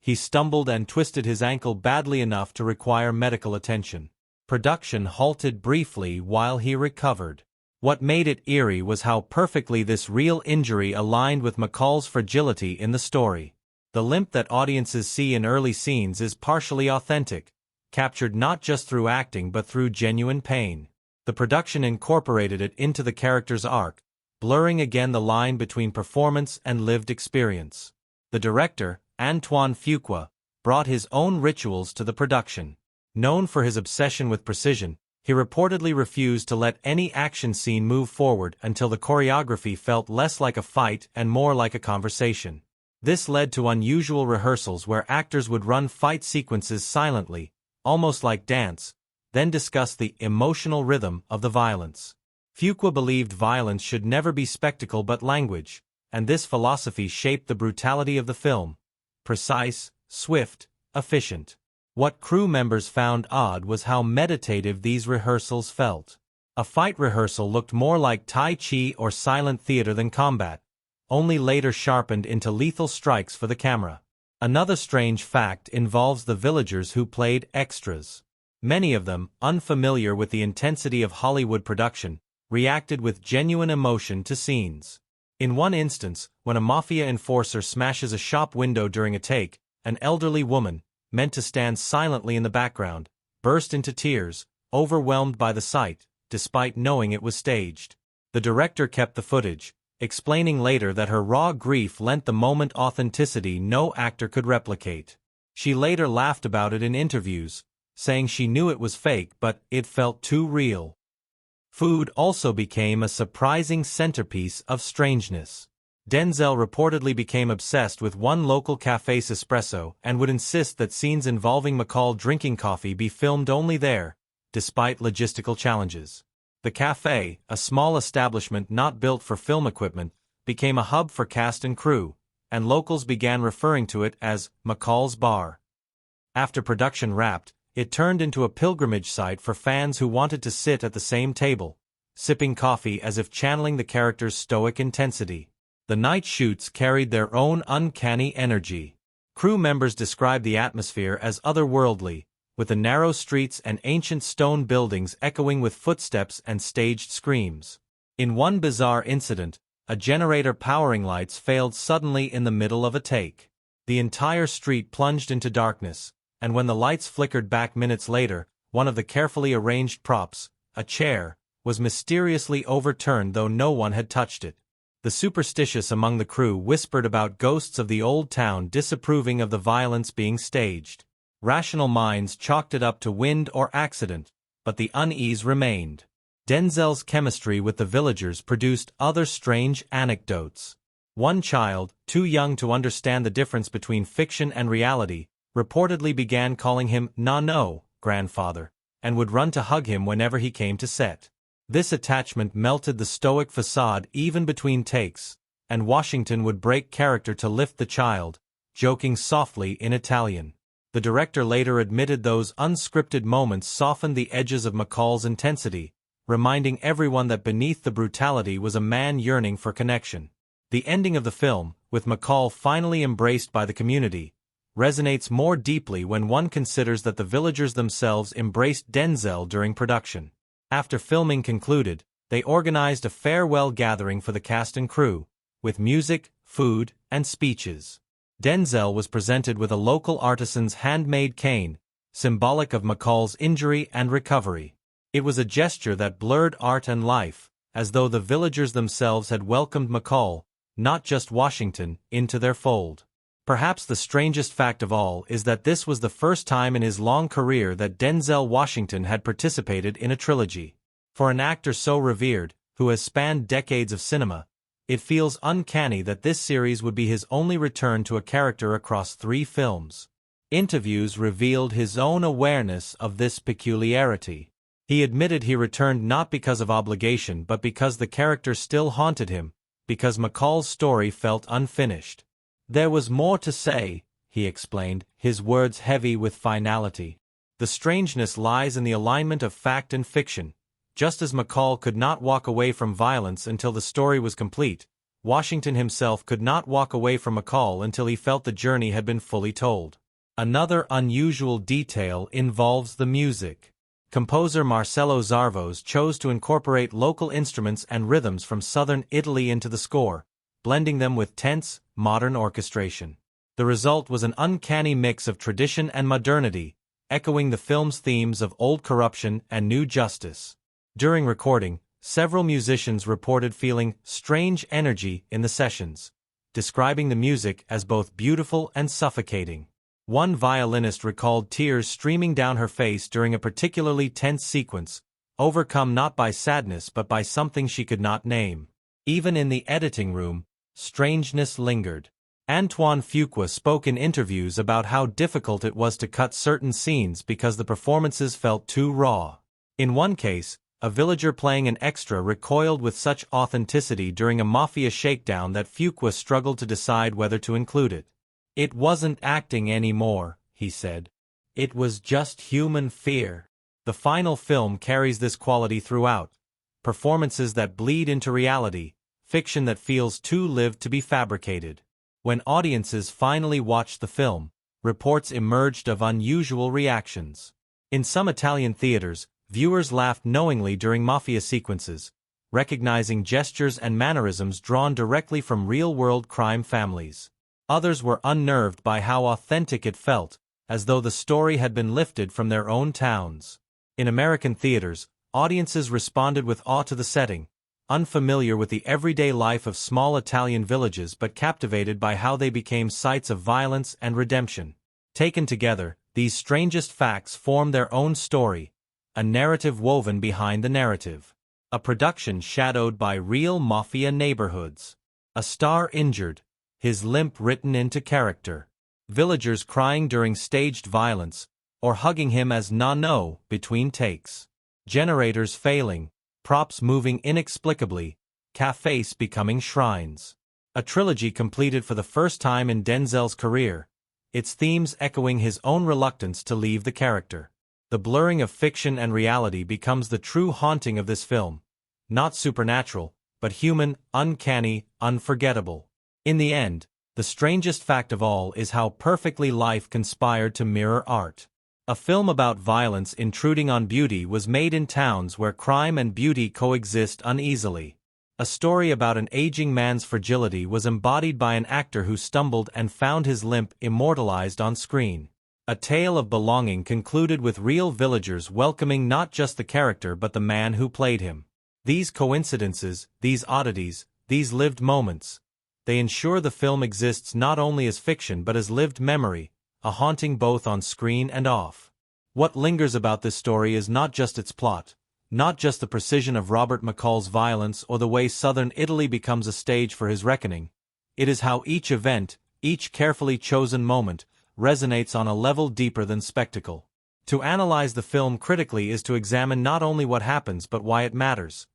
Speaker 1: he stumbled and twisted his ankle badly enough to require medical attention. Production halted briefly while he recovered. What made it eerie was how perfectly this real injury aligned with McCall's fragility in the story. The limp that audiences see in early scenes is partially authentic, captured not just through acting but through genuine pain. The production incorporated it into the character's arc, blurring again the line between performance and lived experience. The director, Antoine Fuqua, brought his own rituals to the production. Known for his obsession with precision, he reportedly refused to let any action scene move forward until the choreography felt less like a fight and more like a conversation. This led to unusual rehearsals where actors would run fight sequences silently, almost like dance, then discuss the emotional rhythm of the violence. Fuqua believed violence should never be spectacle but language, and this philosophy shaped the brutality of the film. Precise, swift, efficient. What crew members found odd was how meditative these rehearsals felt. A fight rehearsal looked more like Tai Chi or silent theater than combat, only later sharpened into lethal strikes for the camera. Another strange fact involves the villagers who played extras. Many of them, unfamiliar with the intensity of Hollywood production, reacted with genuine emotion to scenes. In one instance, when a mafia enforcer smashes a shop window during a take, an elderly woman, meant to stand silently in the background, burst into tears, overwhelmed by the sight, despite knowing it was staged. The director kept the footage, explaining later that her raw grief lent the moment authenticity no actor could replicate. She later laughed about it in interviews, saying she knew it was fake but it felt too real. Food also became a surprising centerpiece of strangeness. Denzel reportedly became obsessed with one local cafe's espresso and would insist that scenes involving McCall drinking coffee be filmed only there, despite logistical challenges. The cafe, a small establishment not built for film equipment, became a hub for cast and crew, and locals began referring to it as McCall's Bar. After production wrapped, it turned into a pilgrimage site for fans who wanted to sit at the same table, sipping coffee as if channeling the character's stoic intensity. The night shoots carried their own uncanny energy. Crew members described the atmosphere as otherworldly, with the narrow streets and ancient stone buildings echoing with footsteps and staged screams. In one bizarre incident, a generator powering lights failed suddenly in the middle of a take. The entire street plunged into darkness, and when the lights flickered back minutes later, one of the carefully arranged props, a chair, was mysteriously overturned though no one had touched it. The superstitious among the crew whispered about ghosts of the old town disapproving of the violence being staged. Rational minds chalked it up to wind or accident, but the unease remained. Denzel's chemistry with the villagers produced other strange anecdotes. One child, too young to understand the difference between fiction and reality, reportedly began calling him "No, grandfather," and would run to hug him whenever he came to set. This attachment melted the stoic facade even between takes, and Washington would break character to lift the child, joking softly in Italian. The director later admitted those unscripted moments softened the edges of McCall's intensity, reminding everyone that beneath the brutality was a man yearning for connection. The ending of the film, with McCall finally embraced by the community, resonates more deeply when one considers that the villagers themselves embraced Denzel during production. After filming concluded, they organized a farewell gathering for the cast and crew, with music, food, and speeches. Denzel was presented with a local artisan's handmade cane, symbolic of McCall's injury and recovery. It was a gesture that blurred art and life, as though the villagers themselves had welcomed McCall, not just Washington, into their fold. Perhaps the strangest fact of all is that this was the first time in his long career that Denzel Washington had participated in a trilogy. For an actor so revered, who has spanned decades of cinema, it feels uncanny that this series would be his only return to a character across 3 films. Interviews revealed his own awareness of this peculiarity. He admitted he returned not because of obligation but because the character still haunted him, because McCall's story felt unfinished. "There was more to say," he explained, his words heavy with finality. "The strangeness lies in the alignment of fact and fiction, Just as McCall could not walk away from violence until the story was complete, Washington himself could not walk away from McCall until he felt the journey had been fully told. Another unusual detail involves the music. Composer Marcello Zarvos chose to incorporate local instruments and rhythms from southern Italy into the score, blending them with tense, modern orchestration. The result was an uncanny mix of tradition and modernity, echoing the film's themes of old corruption and new justice. During recording, several musicians reported feeling strange energy in the sessions, describing the music as both beautiful and suffocating. One violinist recalled tears streaming down her face during a particularly tense sequence, overcome not by sadness but by something she could not name. Even in the editing room, strangeness lingered. Antoine Fuqua spoke in interviews about how difficult it was to cut certain scenes because the performances felt too raw. In one case, a villager playing an extra recoiled with such authenticity during a mafia shakedown that Fuqua struggled to decide whether to include it. "It wasn't acting anymore," he said. "It was just human fear." The final film carries this quality throughout. Performances that bleed into reality, fiction that feels too lived to be fabricated. When audiences finally watched the film, reports emerged of unusual reactions. In some Italian theaters, viewers laughed knowingly during mafia sequences, recognizing gestures and mannerisms drawn directly from real-world crime families. Others were unnerved by how authentic it felt, as though the story had been lifted from their own towns. In American theaters, audiences responded with awe to the setting, unfamiliar with the everyday life of small Italian villages but captivated by how they became sites of violence and redemption. Taken together, these strangest facts form their own story, a narrative woven behind the narrative. A production shadowed by real mafia neighborhoods. A star injured, his limp written into character. Villagers crying during staged violence, or hugging him as no between takes. Generators failing, props moving inexplicably, cafes becoming shrines. A trilogy completed for the first time in Denzel's career, its themes echoing his own reluctance to leave the character. The blurring of fiction and reality becomes the true haunting of this film. Not supernatural, but human, uncanny, unforgettable. In the end, the strangest fact of all is how perfectly life conspired to mirror art. A film about violence intruding on beauty was made in towns where crime and beauty coexist uneasily. A story about an aging man's fragility was embodied by an actor who stumbled and found his limp immortalized on screen. A tale of belonging concluded with real villagers welcoming not just the character but the man who played him. These coincidences, these oddities, these lived moments, they ensure the film exists not only as fiction but as lived memory, a haunting both on screen and off. What lingers about this story is not just its plot, not just the precision of Robert McCall's violence or the way southern Italy becomes a stage for his reckoning. It is how each event, each carefully chosen moment, resonates on a level deeper than spectacle. To analyze the film critically is to examine not only what happens but why it matters.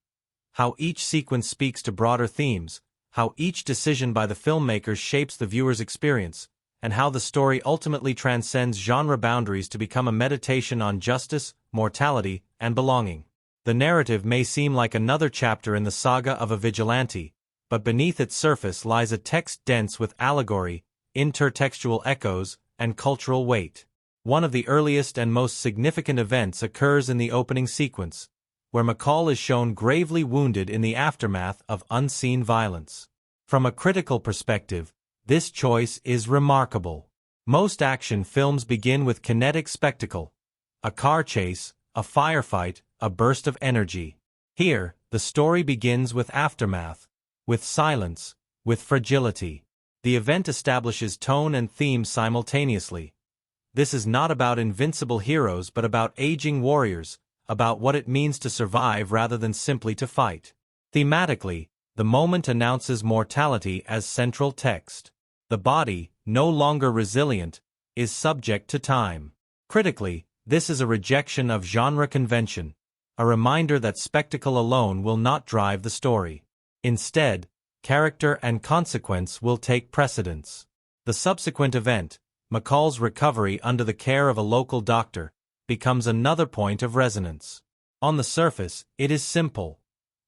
Speaker 1: How each sequence speaks to broader themes, how each decision by the filmmakers shapes the viewer's experience, and how the story ultimately transcends genre boundaries to become a meditation on justice, mortality, and belonging. The narrative may seem like another chapter in the saga of a vigilante, but beneath its surface lies a text dense with allegory, intertextual echoes, and cultural weight. One of the earliest and most significant events occurs in the opening sequence, where McCall is shown gravely wounded in the aftermath of unseen violence. From a critical perspective, this choice is remarkable. Most action films begin with kinetic spectacle, a car chase, a firefight, a burst of energy. Here, the story begins with aftermath, with silence, with fragility. The event establishes tone and theme simultaneously. This is not about invincible heroes but about aging warriors, about what it means to survive rather than simply to fight. Thematically, the moment announces mortality as central text. The body, no longer resilient, is subject to time. Critically, this is a rejection of genre convention, a reminder that spectacle alone will not drive the story. Instead, character and consequence will take precedence. The subsequent event, McCall's recovery under the care of a local doctor, becomes another point of resonance. On the surface, it is simple.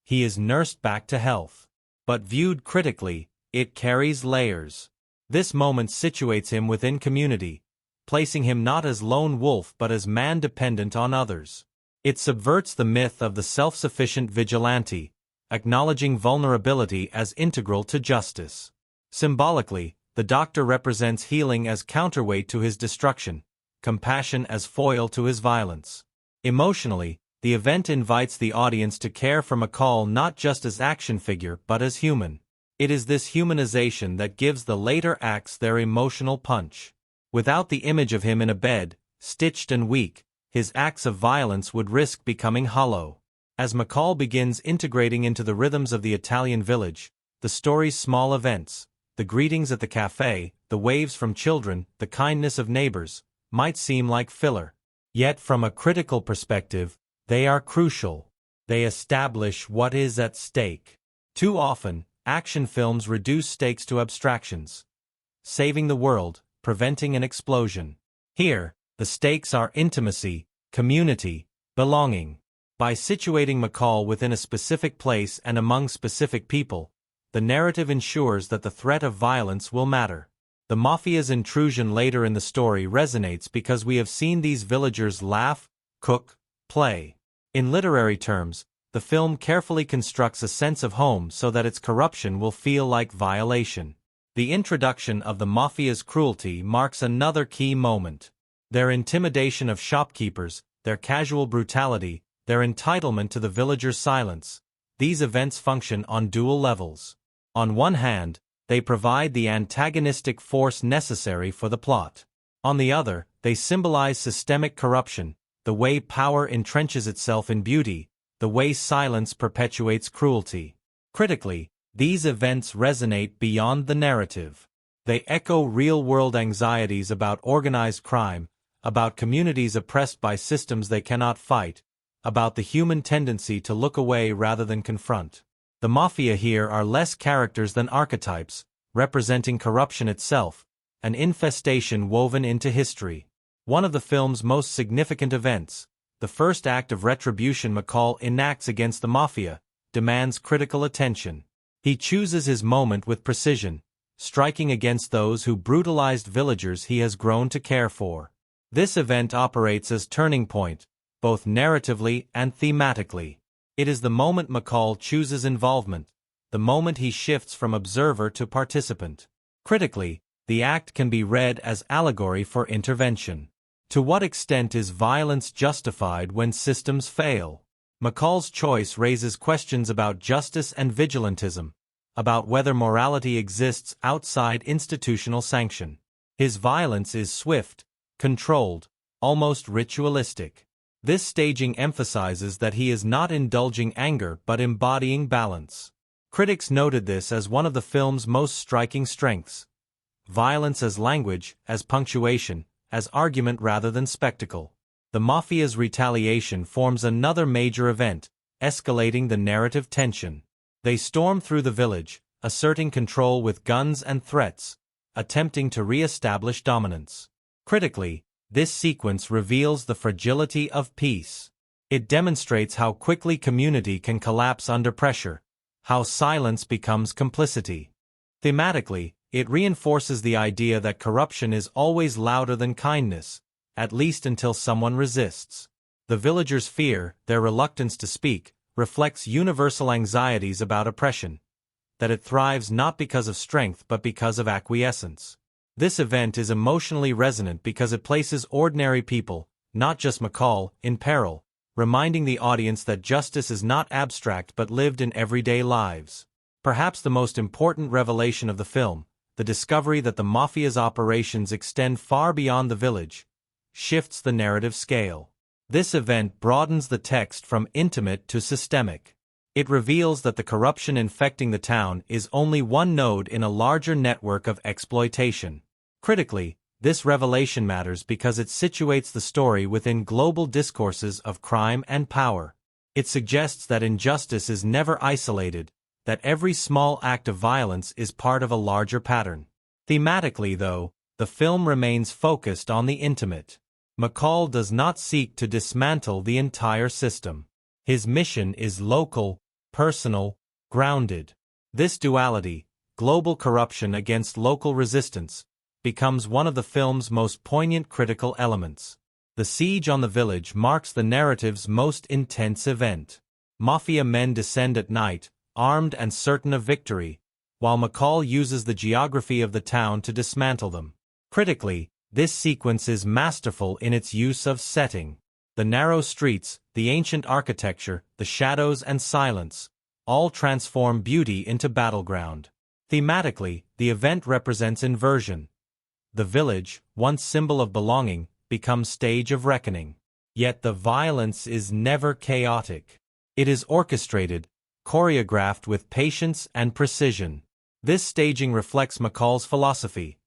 Speaker 1: He is nursed back to health. But viewed critically, it carries layers. This moment situates him within community, placing him not as lone wolf but as man dependent on others. It subverts the myth of the self-sufficient vigilante, acknowledging vulnerability as integral to justice. Symbolically, the doctor represents healing as counterweight to his destruction, compassion as foil to his violence. Emotionally, the event invites the audience to care for McCall not just as action figure but as human. It is this humanization that gives the later acts their emotional punch. Without the image of him in a bed, stitched and weak, his acts of violence would risk becoming hollow. As McCall begins integrating into the rhythms of the Italian village, the story's small events, the greetings at the cafe, the waves from children, the kindness of neighbors, might seem like filler. Yet from a critical perspective, they are crucial. They establish what is at stake. Too often, action films reduce stakes to abstractions. Saving the world, preventing an explosion. Here, the stakes are intimacy, community, belonging. By situating McCall within a specific place and among specific people, the narrative ensures that the threat of violence will matter. The mafia's intrusion later in the story resonates because we have seen these villagers laugh, cook, play. In literary terms, the film carefully constructs a sense of home so that its corruption will feel like violation. The introduction of the mafia's cruelty marks another key moment. Their intimidation of shopkeepers, their casual brutality, their entitlement to the villagers' silence. These events function on dual levels. On one hand, they provide the antagonistic force necessary for the plot. On the other, they symbolize systemic corruption, the way power entrenches itself in beauty, the way silence perpetuates cruelty. Critically, these events resonate beyond the narrative. They echo real-world anxieties about organized crime, about communities oppressed by systems they cannot fight, about the human tendency to look away rather than confront. The mafia here are less characters than archetypes, representing corruption itself, an infestation woven into history. One of the film's most significant events, the first act of retribution McCall enacts against the mafia, demands critical attention. He chooses his moment with precision, striking against those who brutalized villagers he has grown to care for. This event operates as turning point, both narratively and thematically. It is the moment McCall chooses involvement, the moment he shifts from observer to participant. Critically, the act can be read as allegory for intervention. To what extent is violence justified when systems fail? McCall's choice raises questions about justice and vigilantism, about whether morality exists outside institutional sanction. His violence is swift, controlled, almost ritualistic. This staging emphasizes that he is not indulging anger but embodying balance. Critics noted this as one of the film's most striking strengths. Violence as language, as punctuation, as argument rather than spectacle. The mafia's retaliation forms another major event, escalating the narrative tension. They storm through the village, asserting control with guns and threats, attempting to re-establish dominance. Critically, this sequence reveals the fragility of peace. It demonstrates how quickly community can collapse under pressure, how silence becomes complicity. Thematically, it reinforces the idea that corruption is always louder than kindness, at least until someone resists. The villagers' fear, their reluctance to speak, reflects universal anxieties about oppression, that it thrives not because of strength but because of acquiescence. This event is emotionally resonant because it places ordinary people, not just McCall, in peril, reminding the audience that justice is not abstract but lived in everyday lives. Perhaps the most important revelation of the film, the discovery that the mafia's operations extend far beyond the village, shifts the narrative scale. This event broadens the text from intimate to systemic. It reveals that the corruption infecting the town is only one node in a larger network of exploitation. Critically, this revelation matters because it situates the story within global discourses of crime and power. It suggests that injustice is never isolated, that every small act of violence is part of a larger pattern. Thematically, though, the film remains focused on the intimate. McCall does not seek to dismantle the entire system. His mission is local, personal, grounded. This duality, global corruption against local resistance, becomes one of the film's most poignant critical elements. The siege on the village marks the narrative's most intense event. Mafia men descend at night, armed and certain of victory, while McCall uses the geography of the town to dismantle them. Critically, this sequence is masterful in its use of setting. The narrow streets, the ancient architecture, the shadows and silence, all transform beauty into battleground. Thematically, the event represents inversion. The village, once symbol of belonging, becomes stage of reckoning. Yet the violence is never chaotic. It is orchestrated, choreographed with patience and precision. This staging reflects McCall's philosophy.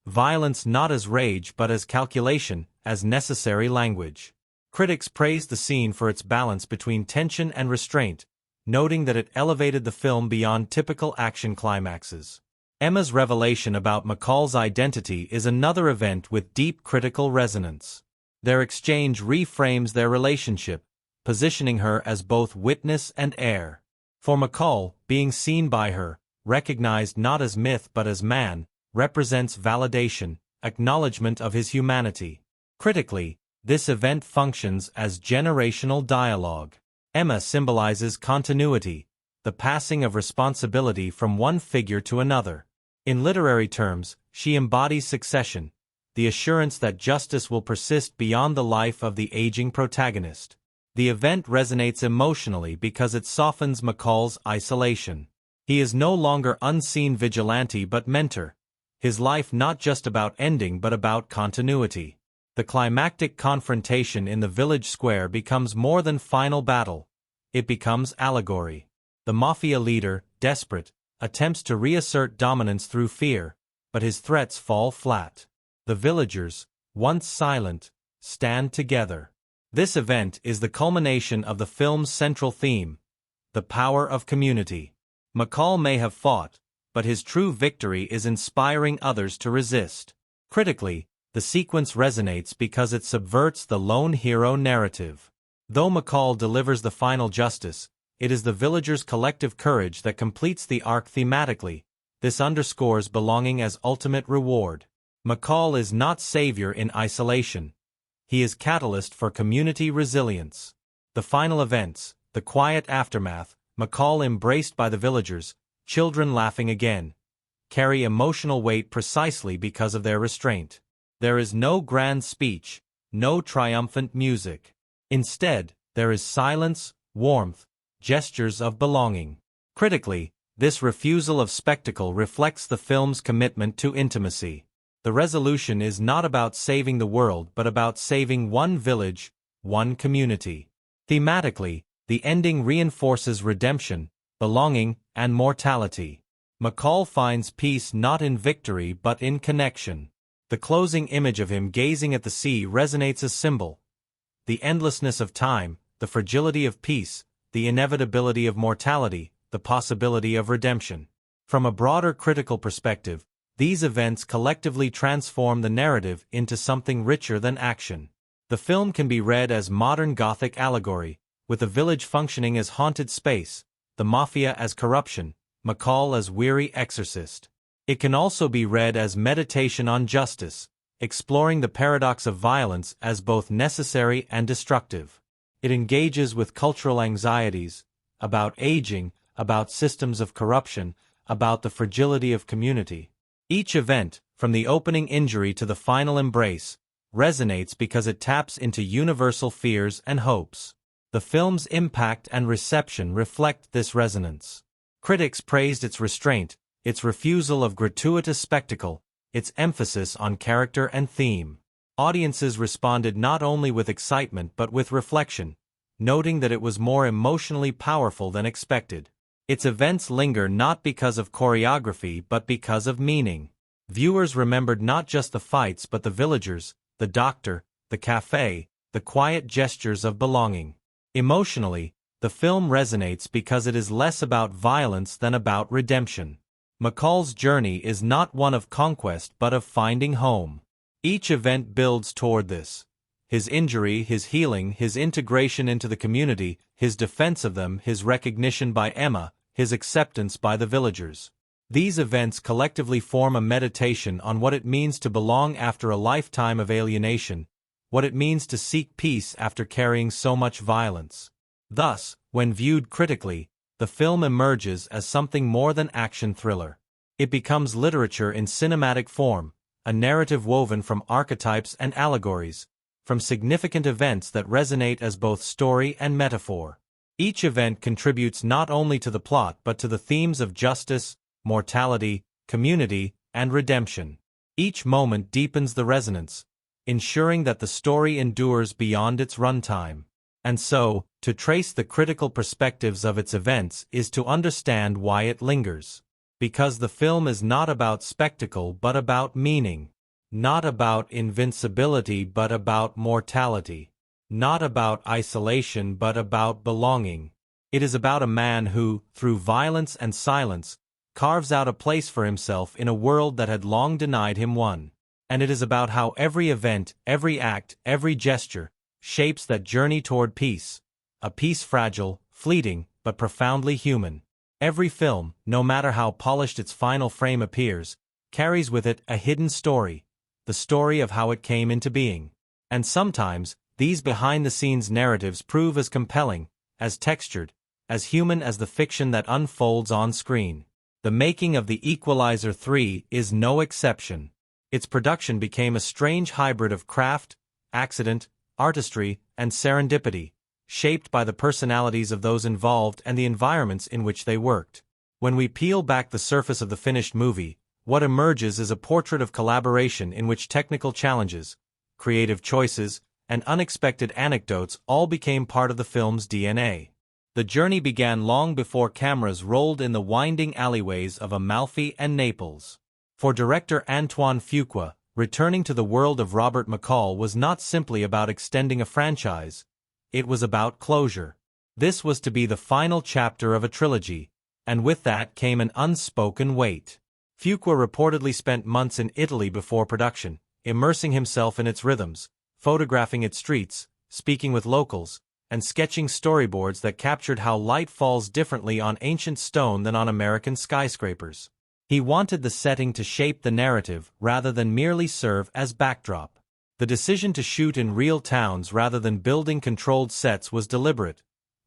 Speaker 1: Violence not as rage but as calculation, as necessary language. Critics praised the scene for its balance between tension and restraint, noting that it elevated the film beyond typical action climaxes. Emma's revelation about McCall's identity is another event with deep critical resonance. Their exchange reframes their relationship, positioning her as both witness and heir. For McCall, being seen by her, recognized not as myth but as man, represents validation, acknowledgement of his humanity. Critically, this event functions as generational dialogue. Emma symbolizes continuity, the passing of responsibility from one figure to another. In literary terms, she embodies succession, the assurance that justice will persist beyond the life of the aging protagonist. The event resonates emotionally because it softens McCall's isolation. He is no longer unseen vigilante but mentor, his life not just about ending but about continuity. The climactic confrontation in the village square becomes more than final battle. It becomes allegory. The mafia leader, desperate, attempts to reassert dominance through fear, but his threats fall flat. The villagers, once silent, stand together. This event is the culmination of the film's central theme, the power of community. McCall may have fought, but his true victory is inspiring others to resist. Critically, the sequence resonates because it subverts the lone hero narrative. Though McCall delivers the final justice, it is the villagers' collective courage that completes the arc thematically. This underscores belonging as ultimate reward. McCall is not savior in isolation. He is catalyst for community resilience. The final events, the quiet aftermath, McCall embraced by the villagers, children laughing again, carry emotional weight precisely because of their restraint. There is no grand speech, no triumphant music. Instead, there is silence, warmth, gestures of belonging. Critically, this refusal of spectacle reflects the film's commitment to intimacy. The resolution is not about saving the world but about saving one village, one community. Thematically, the ending reinforces redemption, belonging, and mortality. McCall finds peace not in victory but in connection. The closing image of him gazing at the sea resonates as symbol. The endlessness of time, the fragility of peace, the inevitability of mortality, the possibility of redemption. From a broader critical perspective, these events collectively transform the narrative into something richer than action. The film can be read as modern Gothic allegory, with the village functioning as haunted space, the mafia as corruption, McCall as weary exorcist. It can also be read as meditation on justice, exploring the paradox of violence as both necessary and destructive. It engages with cultural anxieties, about aging, about systems of corruption, about the fragility of community. Each event, from the opening injury to the final embrace, resonates because it taps into universal fears and hopes. The film's impact and reception reflect this resonance. Critics praised its restraint, its refusal of gratuitous spectacle, its emphasis on character and theme. Audiences responded not only with excitement but with reflection, noting that it was more emotionally powerful than expected. Its events linger not because of choreography but because of meaning. Viewers remembered not just the fights but the villagers, the doctor, the cafe, the quiet gestures of belonging. Emotionally, the film resonates because it is less about violence than about redemption. McCall's journey is not one of conquest but of finding home. Each event builds toward this. his injury, his healing, his integration into the community, his defense of them, his recognition by Ammar, his acceptance by the villagers. These events collectively form a meditation on what it means to belong after a lifetime of alienation, what it means to seek peace after carrying so much violence. Thus, when viewed critically, the film emerges as something more than action thriller. It becomes literature in cinematic form, a narrative woven from archetypes and allegories, from significant events that resonate as both story and metaphor. Each event contributes not only to the plot but to the themes of justice, mortality, community, and redemption. Each moment deepens the resonance, ensuring that the story endures beyond its runtime. And so, to trace the critical perspectives of its events is to understand why it lingers. Because the film is not about spectacle but about meaning. Not about invincibility but about mortality. Not about isolation but about belonging. It is about a man who, through violence and silence, carves out a place for himself in a world that had long denied him one. And it is about how every event, every act, every gesture, shapes that journey toward peace. A peace fragile, fleeting, but profoundly human. Every film, no matter how polished its final frame appears, carries with it a hidden story. The story of how it came into being. And sometimes, these behind-the-scenes narratives prove as compelling, as textured, as human as the fiction that unfolds on screen. The making of The Equalizer 3 is no exception. Its production became a strange hybrid of craft, accident, artistry, and serendipity, shaped by the personalities of those involved and the environments in which they worked. When we peel back the surface of the finished movie, what emerges is a portrait of collaboration in which technical challenges, creative choices, and unexpected anecdotes all became part of the film's DNA. The journey began long before cameras rolled in the winding alleyways of Amalfi and Naples. For director Antoine Fuqua, returning to the world of Robert McCall was not simply about extending a franchise. It was about closure. This was to be the final chapter of a trilogy, and with that came an unspoken weight. Fuqua reportedly spent months in Italy before production, immersing himself in its rhythms, photographing its streets, speaking with locals, and sketching storyboards that captured how light falls differently on ancient stone than on American skyscrapers. He wanted the setting to shape the narrative rather than merely serve as backdrop. The decision to shoot in real towns rather than building controlled sets was deliberate,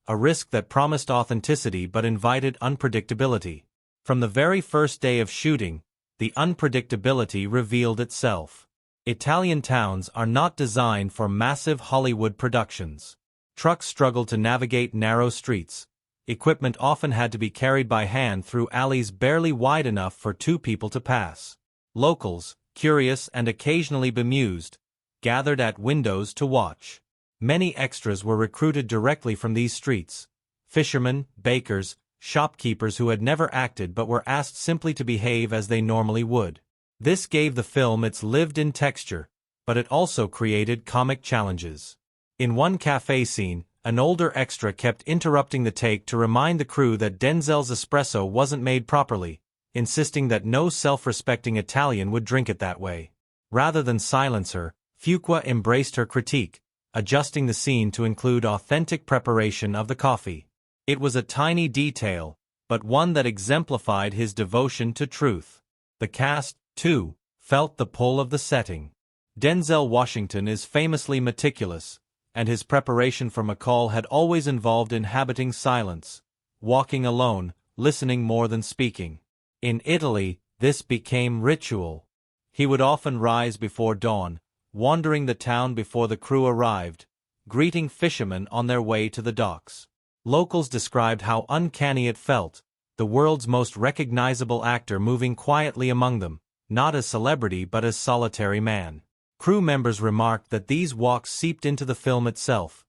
Speaker 1: a risk that promised authenticity but invited unpredictability. From the very first day of shooting, the unpredictability revealed itself. Italian towns are not designed for massive Hollywood productions. Trucks struggled to navigate narrow streets. Equipment often had to be carried by hand through alleys barely wide enough for two people to pass. Locals, curious and occasionally bemused, gathered at windows to watch. Many extras were recruited directly from these streets. Fishermen, bakers, shopkeepers who had never acted but were asked simply to behave as they normally would. This gave the film its lived-in texture, but it also created comic challenges. In one cafe scene, an older extra kept interrupting the take to remind the crew that Denzel's espresso wasn't made properly, insisting that no self-respecting Italian would drink it that way. Rather than silence her, Fuqua embraced her critique, adjusting the scene to include authentic preparation of the coffee. It was a tiny detail, but one that exemplified his devotion to truth. The cast, too, felt the pull of the setting. Denzel Washington is famously meticulous, and his preparation for McCall had always involved inhabiting silence, walking alone, listening more than speaking. In Italy, this became ritual. He would often rise before dawn, wandering the town before the crew arrived, greeting fishermen on their way to the docks. Locals described how uncanny it felt, the world's most recognizable actor moving quietly among them, not as celebrity but as solitary man. Crew members remarked that these walks seeped into the film itself.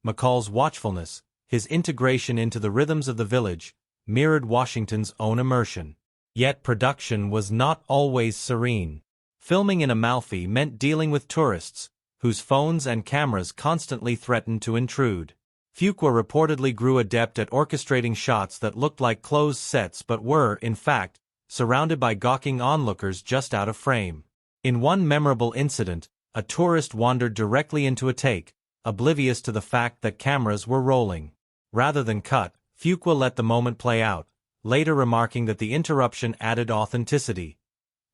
Speaker 1: McCall's watchfulness, his integration into the rhythms of the village, mirrored Washington's own immersion. Yet production was not always serene. Filming in Amalfi meant dealing with tourists, whose phones and cameras constantly threatened to intrude. Fuqua reportedly grew adept at orchestrating shots that looked like closed sets but were, in fact, surrounded by gawking onlookers just out of frame. In one memorable incident, a tourist wandered directly into a take, oblivious to the fact that cameras were rolling. Rather than cut, Fuqua let the moment play out, later remarking that the interruption added authenticity.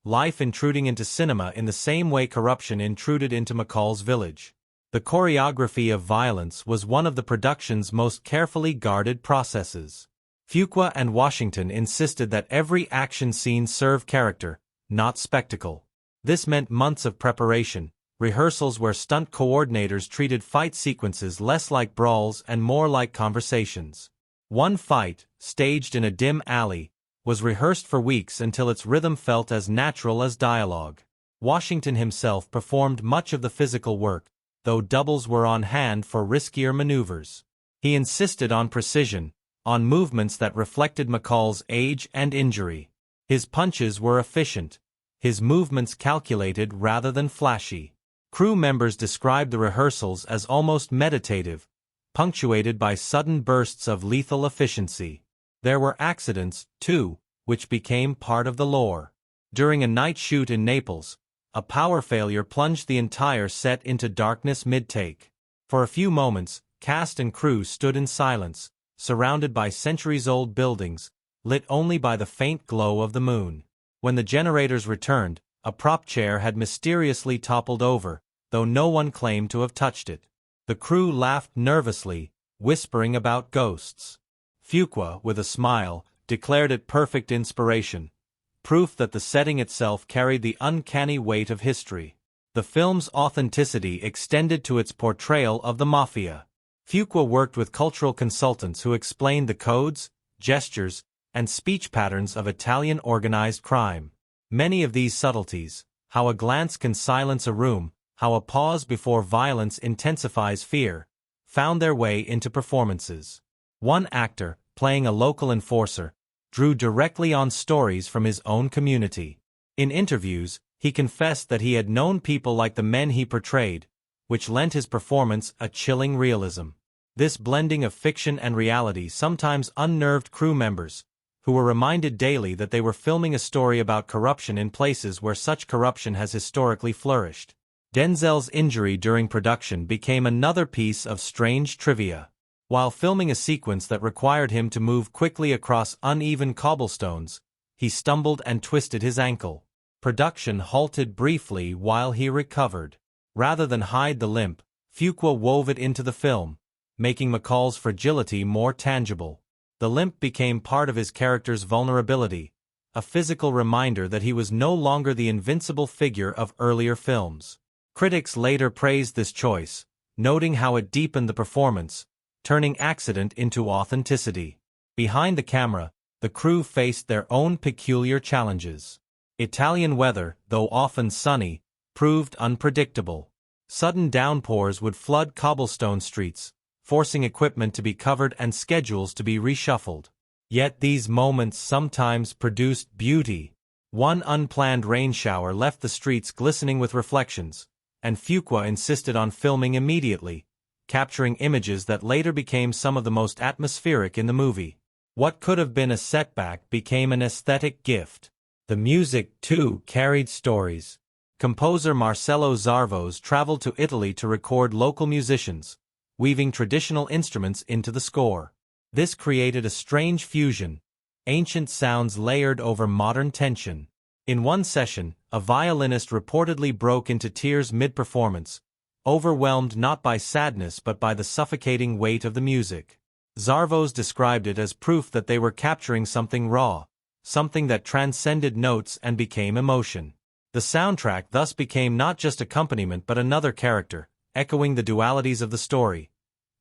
Speaker 1: Life intruding into cinema in the same way corruption intruded into McCall's village. The choreography of violence was one of the production's most carefully guarded processes. Fuqua and Washington insisted that every action scene serve character, not spectacle. This meant months of preparation, rehearsals where stunt coordinators treated fight sequences less like brawls and more like conversations. One fight, staged in a dim alley, was rehearsed for weeks until its rhythm felt as natural as dialogue. Washington himself performed much of the physical work, though doubles were on hand for riskier maneuvers. He insisted on precision, on movements that reflected McCall's age and injury. His punches were efficient, his movements calculated rather than flashy. Crew members described the rehearsals as almost meditative, punctuated by sudden bursts of lethal efficiency. There were accidents, too, which became part of the lore. During a night shoot in Naples, a power failure plunged the entire set into darkness mid-take. For a few moments, cast and crew stood in silence, surrounded by centuries-old buildings, lit only by the faint glow of the moon. When the generators returned, a prop chair had mysteriously toppled over, though no one claimed to have touched it. The crew laughed nervously, whispering about ghosts. Fuqua, with a smile, declared it perfect inspiration, proof that the setting itself carried the uncanny weight of history. The film's authenticity extended to its portrayal of the mafia. Fuqua worked with cultural consultants who explained the codes, gestures, and speech patterns of Italian organized crime. Many of these subtleties, how a glance can silence a room, how a pause before violence intensifies fear, found their way into performances. One actor, playing a local enforcer, drew directly on stories from his own community. In interviews, he confessed that he had known people like the men he portrayed, which lent his performance a chilling realism. This blending of fiction and reality sometimes unnerved crew members, who were reminded daily that they were filming a story about corruption in places where such corruption has historically flourished. Denzel's injury during production became another piece of strange trivia. While filming a sequence that required him to move quickly across uneven cobblestones, he stumbled and twisted his ankle. Production halted briefly while he recovered. Rather than hide the limp, Fuqua wove it into the film, making McCall's fragility more tangible. The limp became part of his character's vulnerability, a physical reminder that he was no longer the invincible figure of earlier films. Critics later praised this choice, noting how it deepened the performance, turning accident into authenticity. Behind the camera, the crew faced their own peculiar challenges. Italian weather, though often sunny, proved unpredictable. Sudden downpours would flood cobblestone streets, forcing equipment to be covered and schedules to be reshuffled. Yet these moments sometimes produced beauty. One unplanned rain shower left the streets glistening with reflections, and Fuqua insisted on filming immediately, capturing images that later became some of the most atmospheric in the movie. What could have been a setback became an aesthetic gift. The music, too, carried stories. Composer Marcello Zarvos traveled to Italy to record local musicians, weaving traditional instruments into the score. This created a strange fusion, ancient sounds layered over modern tension. In one session, a violinist reportedly broke into tears mid-performance, overwhelmed not by sadness but by the suffocating weight of the music. Zarvos described it as proof that they were capturing something raw, something that transcended notes and became emotion. The soundtrack thus became not just accompaniment but another character, echoing the dualities of the story: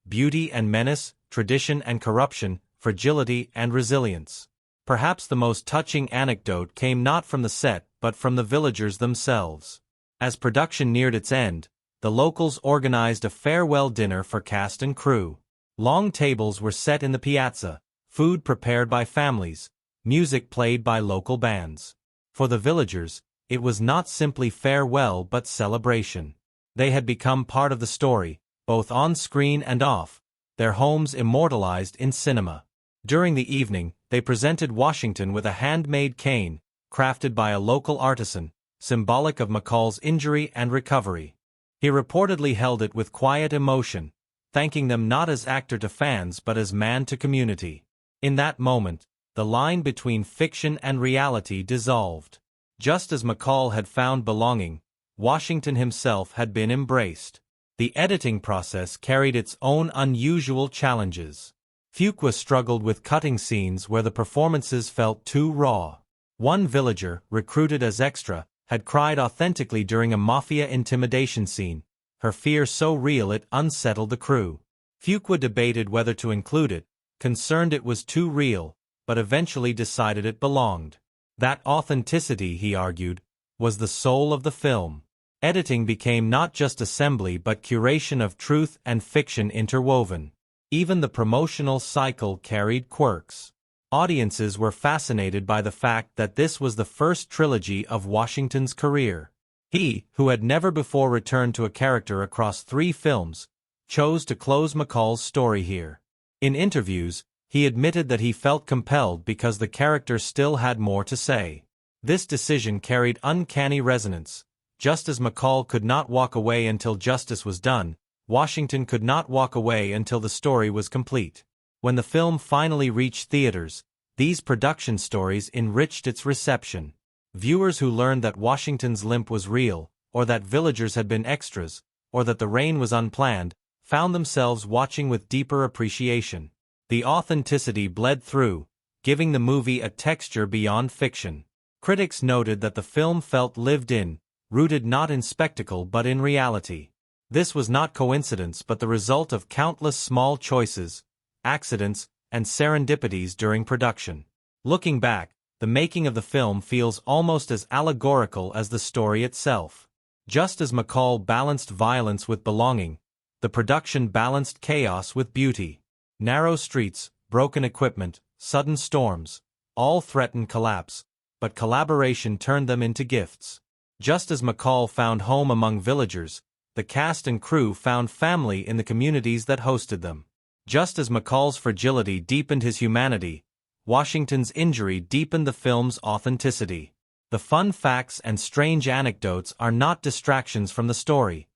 Speaker 1: beauty and menace, tradition and corruption, fragility and resilience. Perhaps the most touching anecdote came not from the set but from the villagers themselves. As production neared its end, the locals organized a farewell dinner for cast and crew. Long tables were set in the piazza, food prepared by families, music played by local bands. For the villagers, it was not simply farewell but celebration. They had become part of the story, both on screen and off, their homes immortalized in cinema. During the evening, they presented Washington with a handmade cane, crafted by a local artisan, symbolic of McCall's injury and recovery. He reportedly held it with quiet emotion, thanking them not as actor to fans but as man to community. In that moment, the line between fiction and reality dissolved. Just as McCall had found belonging, Washington himself had been embraced. The editing process carried its own unusual challenges. Fuqua struggled with cutting scenes where the performances felt too raw. One villager, recruited as extra, had cried authentically during a mafia intimidation scene, her fear so real it unsettled the crew. Fuqua debated whether to include it, concerned it was too real, but eventually decided it belonged. That authenticity, he argued, was the soul of the film. Editing became not just assembly but curation of truth and fiction interwoven. Even the promotional cycle carried quirks. Audiences were fascinated by the fact that this was the first trilogy of Washington's career. He, who had never before returned to a character across 3 films, chose to close McCall's story here. In interviews, he admitted that he felt compelled because the character still had more to say. This decision carried uncanny resonance. Just as McCall could not walk away until justice was done, Washington could not walk away until the story was complete. When the film finally reached theaters, these production stories enriched its reception. Viewers who learned that Washington's limp was real, or that villagers had been extras, or that the rain was unplanned, found themselves watching with deeper appreciation. The authenticity bled through, giving the movie a texture beyond fiction. Critics noted that the film felt lived in, rooted not in spectacle but in reality. This was not coincidence but the result of countless small choices, accidents, and serendipities during production. Looking back, the making of the film feels almost as allegorical as the story itself. Just as McCall balanced violence with belonging, the production balanced chaos with beauty. Narrow streets, broken equipment, sudden storms, all threatened collapse, but collaboration turned them into gifts. Just as McCall found home among villagers, the cast and crew found family in the communities that hosted them. Just as McCall's fragility deepened his humanity, Washington's injury deepened the film's authenticity. The fun facts and strange anecdotes are not distractions from the story.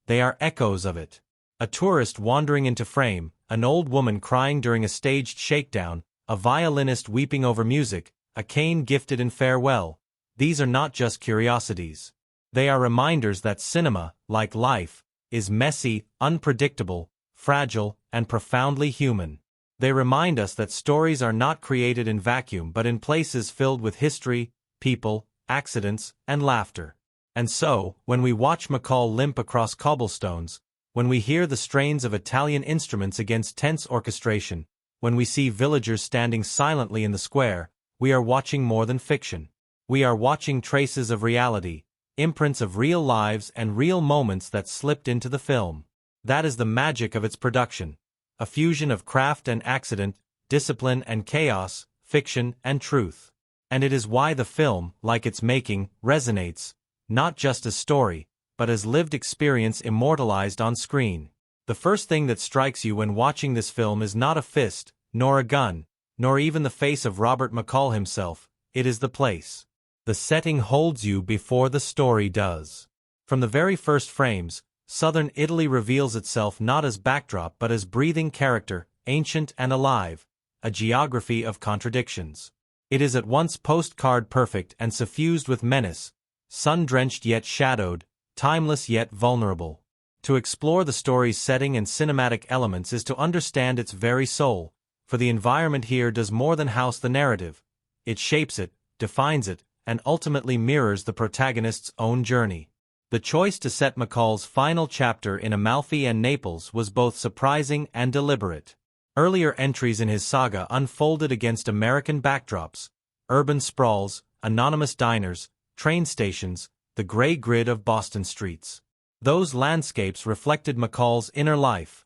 Speaker 1: They are echoes of it. A tourist wandering into frame, an old woman crying during a staged shakedown, a violinist weeping over music, a cane gifted in farewell. These are not just curiosities. They are reminders that cinema, like life, is messy, unpredictable, fragile, and profoundly human. They remind us that stories are not created in vacuum but in places filled with history, people, accidents, and laughter. And so, when we watch McCall limp across cobblestones, when we hear the strains of Italian instruments against tense orchestration, when we see villagers standing silently in the square, we are watching more than fiction. We are watching traces of reality, imprints of real lives and real moments that slipped into the film. That is the magic of its production. A fusion of craft and accident, discipline and chaos, fiction and truth. And it is why the film, like its making, resonates, not just as story, but as lived experience immortalized on screen. The first thing that strikes you when watching this film is not a fist, nor a gun, nor even the face of Robert McCall himself, it is the place. The setting holds you before the story does. From the very first frames, Southern Italy reveals itself not as backdrop but as breathing character, ancient and alive, a geography of contradictions. It is at once postcard perfect and suffused with menace, sun-drenched yet shadowed, timeless yet vulnerable. To explore the story's setting and cinematic elements is to understand its very soul, for the environment here does more than house the narrative. It shapes it, defines it, and ultimately mirrors the protagonist's own journey. The choice to set McCall's final chapter in Amalfi and Naples was both surprising and deliberate. Earlier entries in his saga unfolded against American backdrops, urban sprawls, anonymous diners, train stations, the gray grid of Boston streets. Those landscapes reflected McCall's inner life.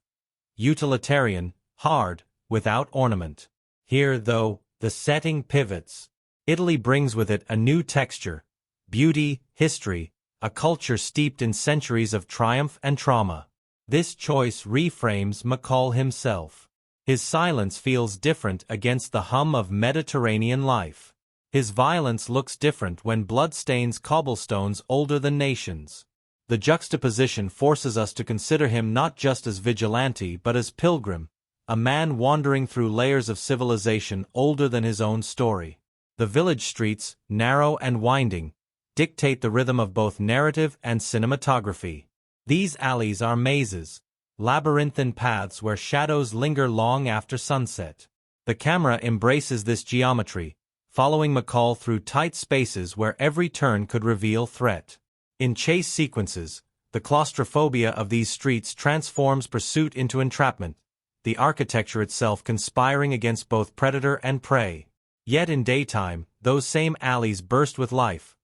Speaker 1: Utilitarian, hard, without ornament. Here, though, the setting pivots. Italy brings with it a new texture, beauty, history, a culture steeped in centuries of triumph and trauma. This choice reframes McCall himself. His silence feels different against the hum of Mediterranean life. His violence looks different when blood stains cobblestones older than nations. The juxtaposition forces us to consider him not just as vigilante but as pilgrim, a man wandering through layers of civilization older than his own story. The village streets, narrow and winding, dictate the rhythm of both narrative and cinematography. These alleys are mazes, labyrinthine paths where shadows linger long after sunset. The camera embraces this geometry, following McCall through tight spaces where every turn could reveal threat. In chase sequences, the claustrophobia of these streets transforms pursuit into entrapment, the architecture itself conspiring against both predator and prey. Yet in daytime, those same alleys burst with life.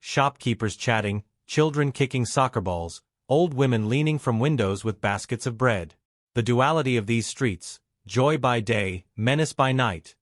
Speaker 1: Shopkeepers chatting, children kicking soccer balls, old women leaning from windows with baskets of bread. The duality of these streets, joy by day, menace by night,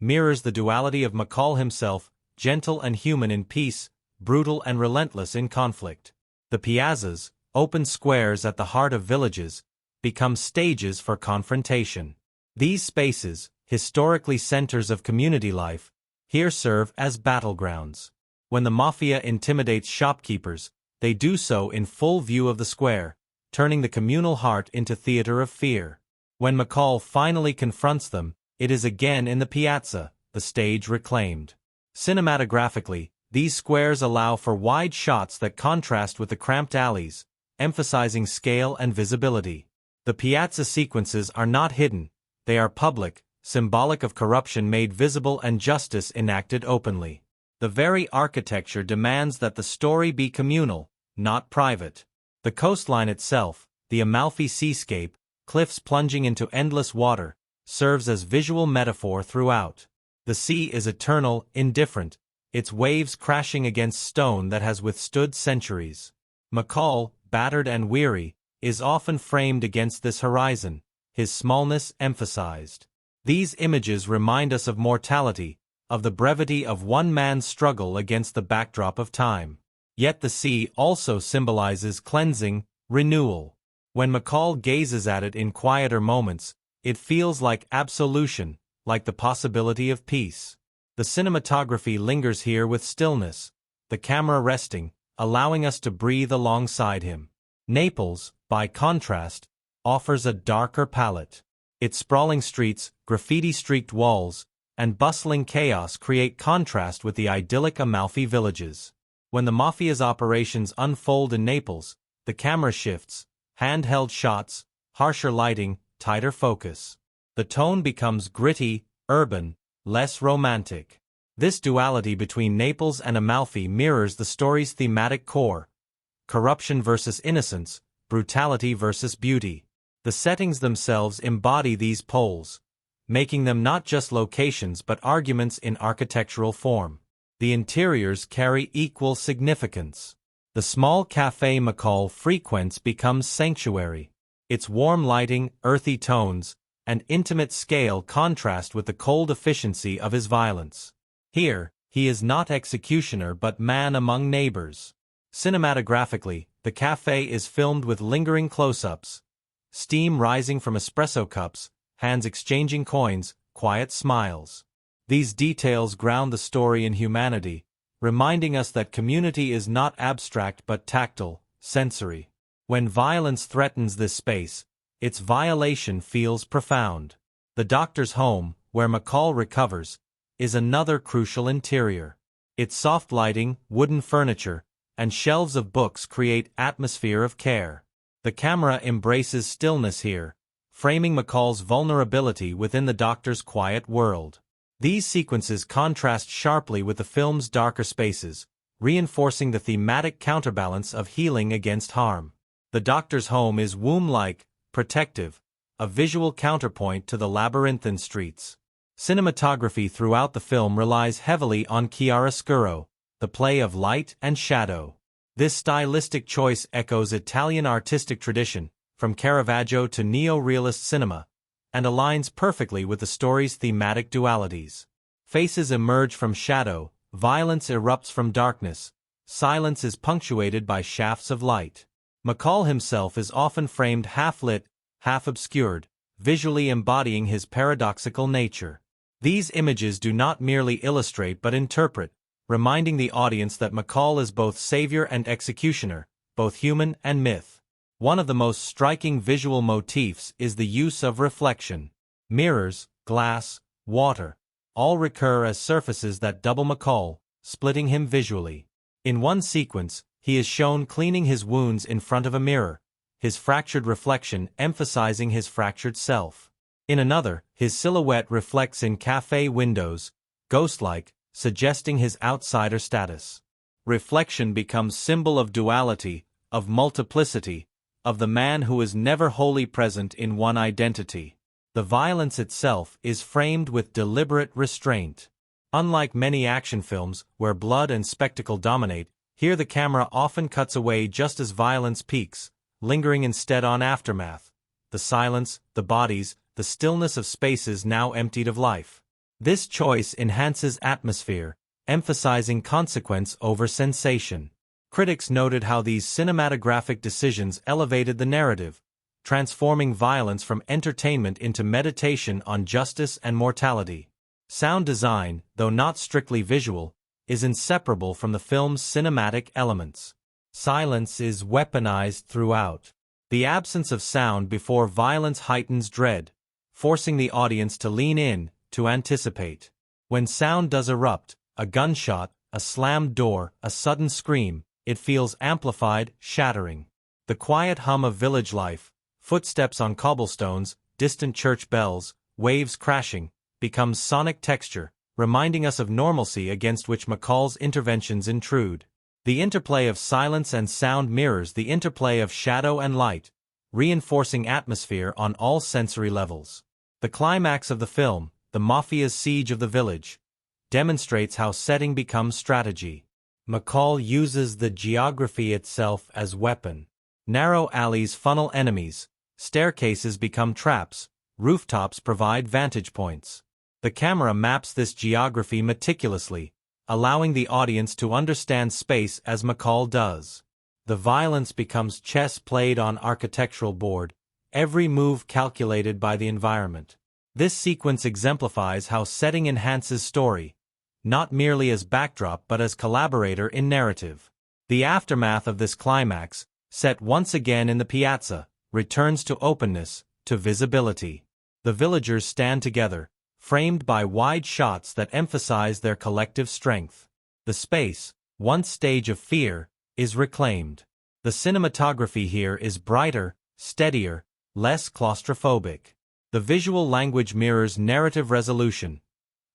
Speaker 1: mirrors the duality of McCall himself, gentle and human in peace, brutal and relentless in conflict. The piazzas, open squares at the heart of villages, become stages for confrontation. These spaces, historically centers of community life, here serve as battlegrounds. When the mafia intimidates shopkeepers, they do so in full view of the square, turning the communal heart into theater of fear. When McCall finally confronts them, it is again in the piazza, the stage reclaimed. Cinematographically, these squares allow for wide shots that contrast with the cramped alleys, emphasizing scale and visibility. The piazza sequences are not hidden, they are public, symbolic of corruption made visible and justice enacted openly. The very architecture demands that the story be communal, not private. The coastline itself, the Amalfi seascape, cliffs plunging into endless water, serves as visual metaphor throughout. The sea is eternal, indifferent, its waves crashing against stone that has withstood centuries. McCall, battered and weary, is often framed against this horizon, his smallness emphasized. These images remind us of mortality, of the brevity of one man's struggle against the backdrop of time. Yet the sea also symbolizes cleansing, renewal. When McCall gazes at it in quieter moments, it feels like absolution, like the possibility of peace. The cinematography lingers here with stillness, the camera resting, allowing us to breathe alongside him. Naples, by contrast, offers a darker palette. Its sprawling streets, graffiti-streaked walls, and bustling chaos create contrast with the idyllic Amalfi villages. When the mafia's operations unfold in Naples, the camera shifts, handheld shots, harsher lighting, tighter focus. The tone becomes gritty, urban, less romantic. This duality between Naples and Amalfi mirrors the story's thematic core: corruption versus innocence, brutality versus beauty. The settings themselves embody these poles, making them not just locations but arguments in architectural form. The interiors carry equal significance. The small café McCall frequents becomes sanctuary. Its warm lighting, earthy tones, and intimate scale contrast with the cold efficiency of his violence. Here, he is not executioner but man among neighbors. Cinematographically, the café is filmed with lingering close-ups, steam rising from espresso cups, hands exchanging coins, quiet smiles. These details ground the story in humanity, reminding us that community is not abstract but tactile, sensory. When violence threatens this space, its violation feels profound. The doctor's home, where McCall recovers, is another crucial interior. Its soft lighting, wooden furniture, and shelves of books create atmosphere of care. The camera embraces stillness here, framing McCall's vulnerability within the doctor's quiet world. These sequences contrast sharply with the film's darker spaces, reinforcing the thematic counterbalance of healing against harm. The doctor's home is womb-like, protective, a visual counterpoint to the labyrinthine streets. Cinematography throughout the film relies heavily on chiaroscuro, the play of light and shadow. This stylistic choice echoes Italian artistic tradition, from Caravaggio to neo-realist cinema, and aligns perfectly with the story's thematic dualities. Faces emerge from shadow, violence erupts from darkness, silence is punctuated by shafts of light. McCall himself is often framed half-lit, half-obscured, visually embodying his paradoxical nature. These images do not merely illustrate but interpret, reminding the audience that McCall is both savior and executioner, both human and myth. One of the most striking visual motifs is the use of reflection. Mirrors, glass, water, all recur as surfaces that double McCall, splitting him visually. In one sequence, he is shown cleaning his wounds in front of a mirror, his fractured reflection emphasizing his fractured self. In another, his silhouette reflects in cafe windows, ghost-like, suggesting his outsider status. Reflection becomes symbol of duality, of multiplicity, of the man who is never wholly present in one identity. The violence itself is framed with deliberate restraint. Unlike many action films, where blood and spectacle dominate, here the camera often cuts away just as violence peaks, lingering instead on aftermath. The silence, the bodies, the stillness of spaces now emptied of life. This choice enhances atmosphere, emphasizing consequence over sensation. Critics noted how these cinematographic decisions elevated the narrative, transforming violence from entertainment into meditation on justice and mortality. Sound design, though not strictly visual, is inseparable from the film's cinematic elements. Silence is weaponized throughout. The absence of sound before violence heightens dread, forcing the audience to lean in, to anticipate. When sound does erupt, a gunshot, a slammed door, a sudden scream, it feels amplified, shattering. The quiet hum of village life, footsteps on cobblestones, distant church bells, waves crashing, becomes sonic texture, reminding us of normalcy against which McCall's interventions intrude. The interplay of silence and sound mirrors the interplay of shadow and light, reinforcing atmosphere on all sensory levels. The climax of the film, the mafia's siege of the village, demonstrates how setting becomes strategy. McCall uses the geography itself as weapon. Narrow alleys funnel enemies, staircases become traps, rooftops provide vantage points. The camera maps this geography meticulously, allowing the audience to understand space as McCall does. The violence becomes chess played on architectural board, every move calculated by the environment. This sequence exemplifies how setting enhances story, not merely as backdrop but as collaborator in narrative. The aftermath of this climax, set once again in the piazza, returns to openness, to visibility. The villagers stand together, framed by wide shots that emphasize their collective strength. The space, once stage of fear, is reclaimed. The cinematography here is brighter, steadier, less claustrophobic. The visual language mirrors narrative resolution.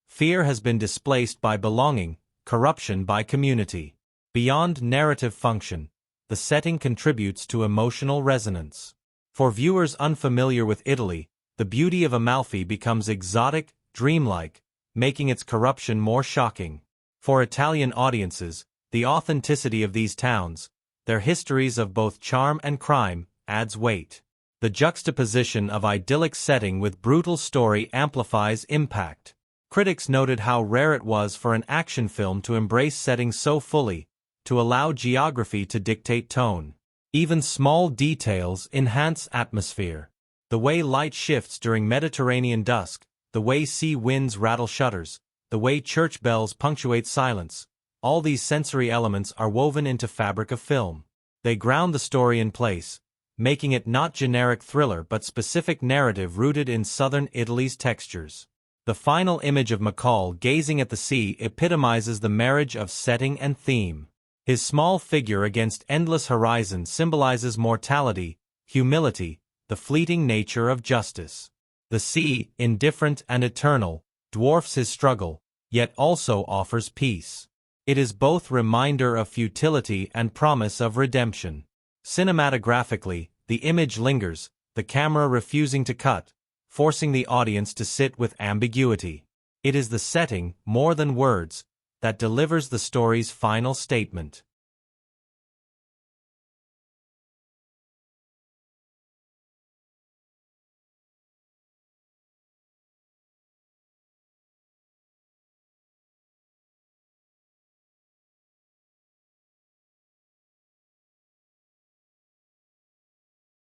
Speaker 1: Fear has been displaced by belonging, corruption by community. Beyond narrative function, the setting contributes to emotional resonance. For viewers unfamiliar with Italy, the beauty of Amalfi becomes exotic, dreamlike, making its corruption more shocking. For Italian audiences, the authenticity of these towns, their histories of both charm and crime, adds weight. The juxtaposition of idyllic setting with brutal story amplifies impact. Critics noted how rare it was for an action film to embrace setting so fully, to allow geography to dictate tone. Even small details enhance atmosphere. The way light shifts during Mediterranean dusk, the way sea winds rattle shutters, the way church bells punctuate silence, all these sensory elements are woven into fabric of film. They ground the story in place, making it not generic thriller but specific narrative rooted in southern Italy's textures. The final image of McCall gazing at the sea epitomizes the marriage of setting and theme. His small figure against endless horizon symbolizes mortality, humility, the fleeting nature of justice. The sea, indifferent and eternal, dwarfs his struggle, yet also offers peace. It is both reminder of futility and promise of redemption. Cinematographically, the image lingers, the camera refusing to cut, forcing the audience to sit with ambiguity. It is the setting, more than words, that delivers the story's final statement.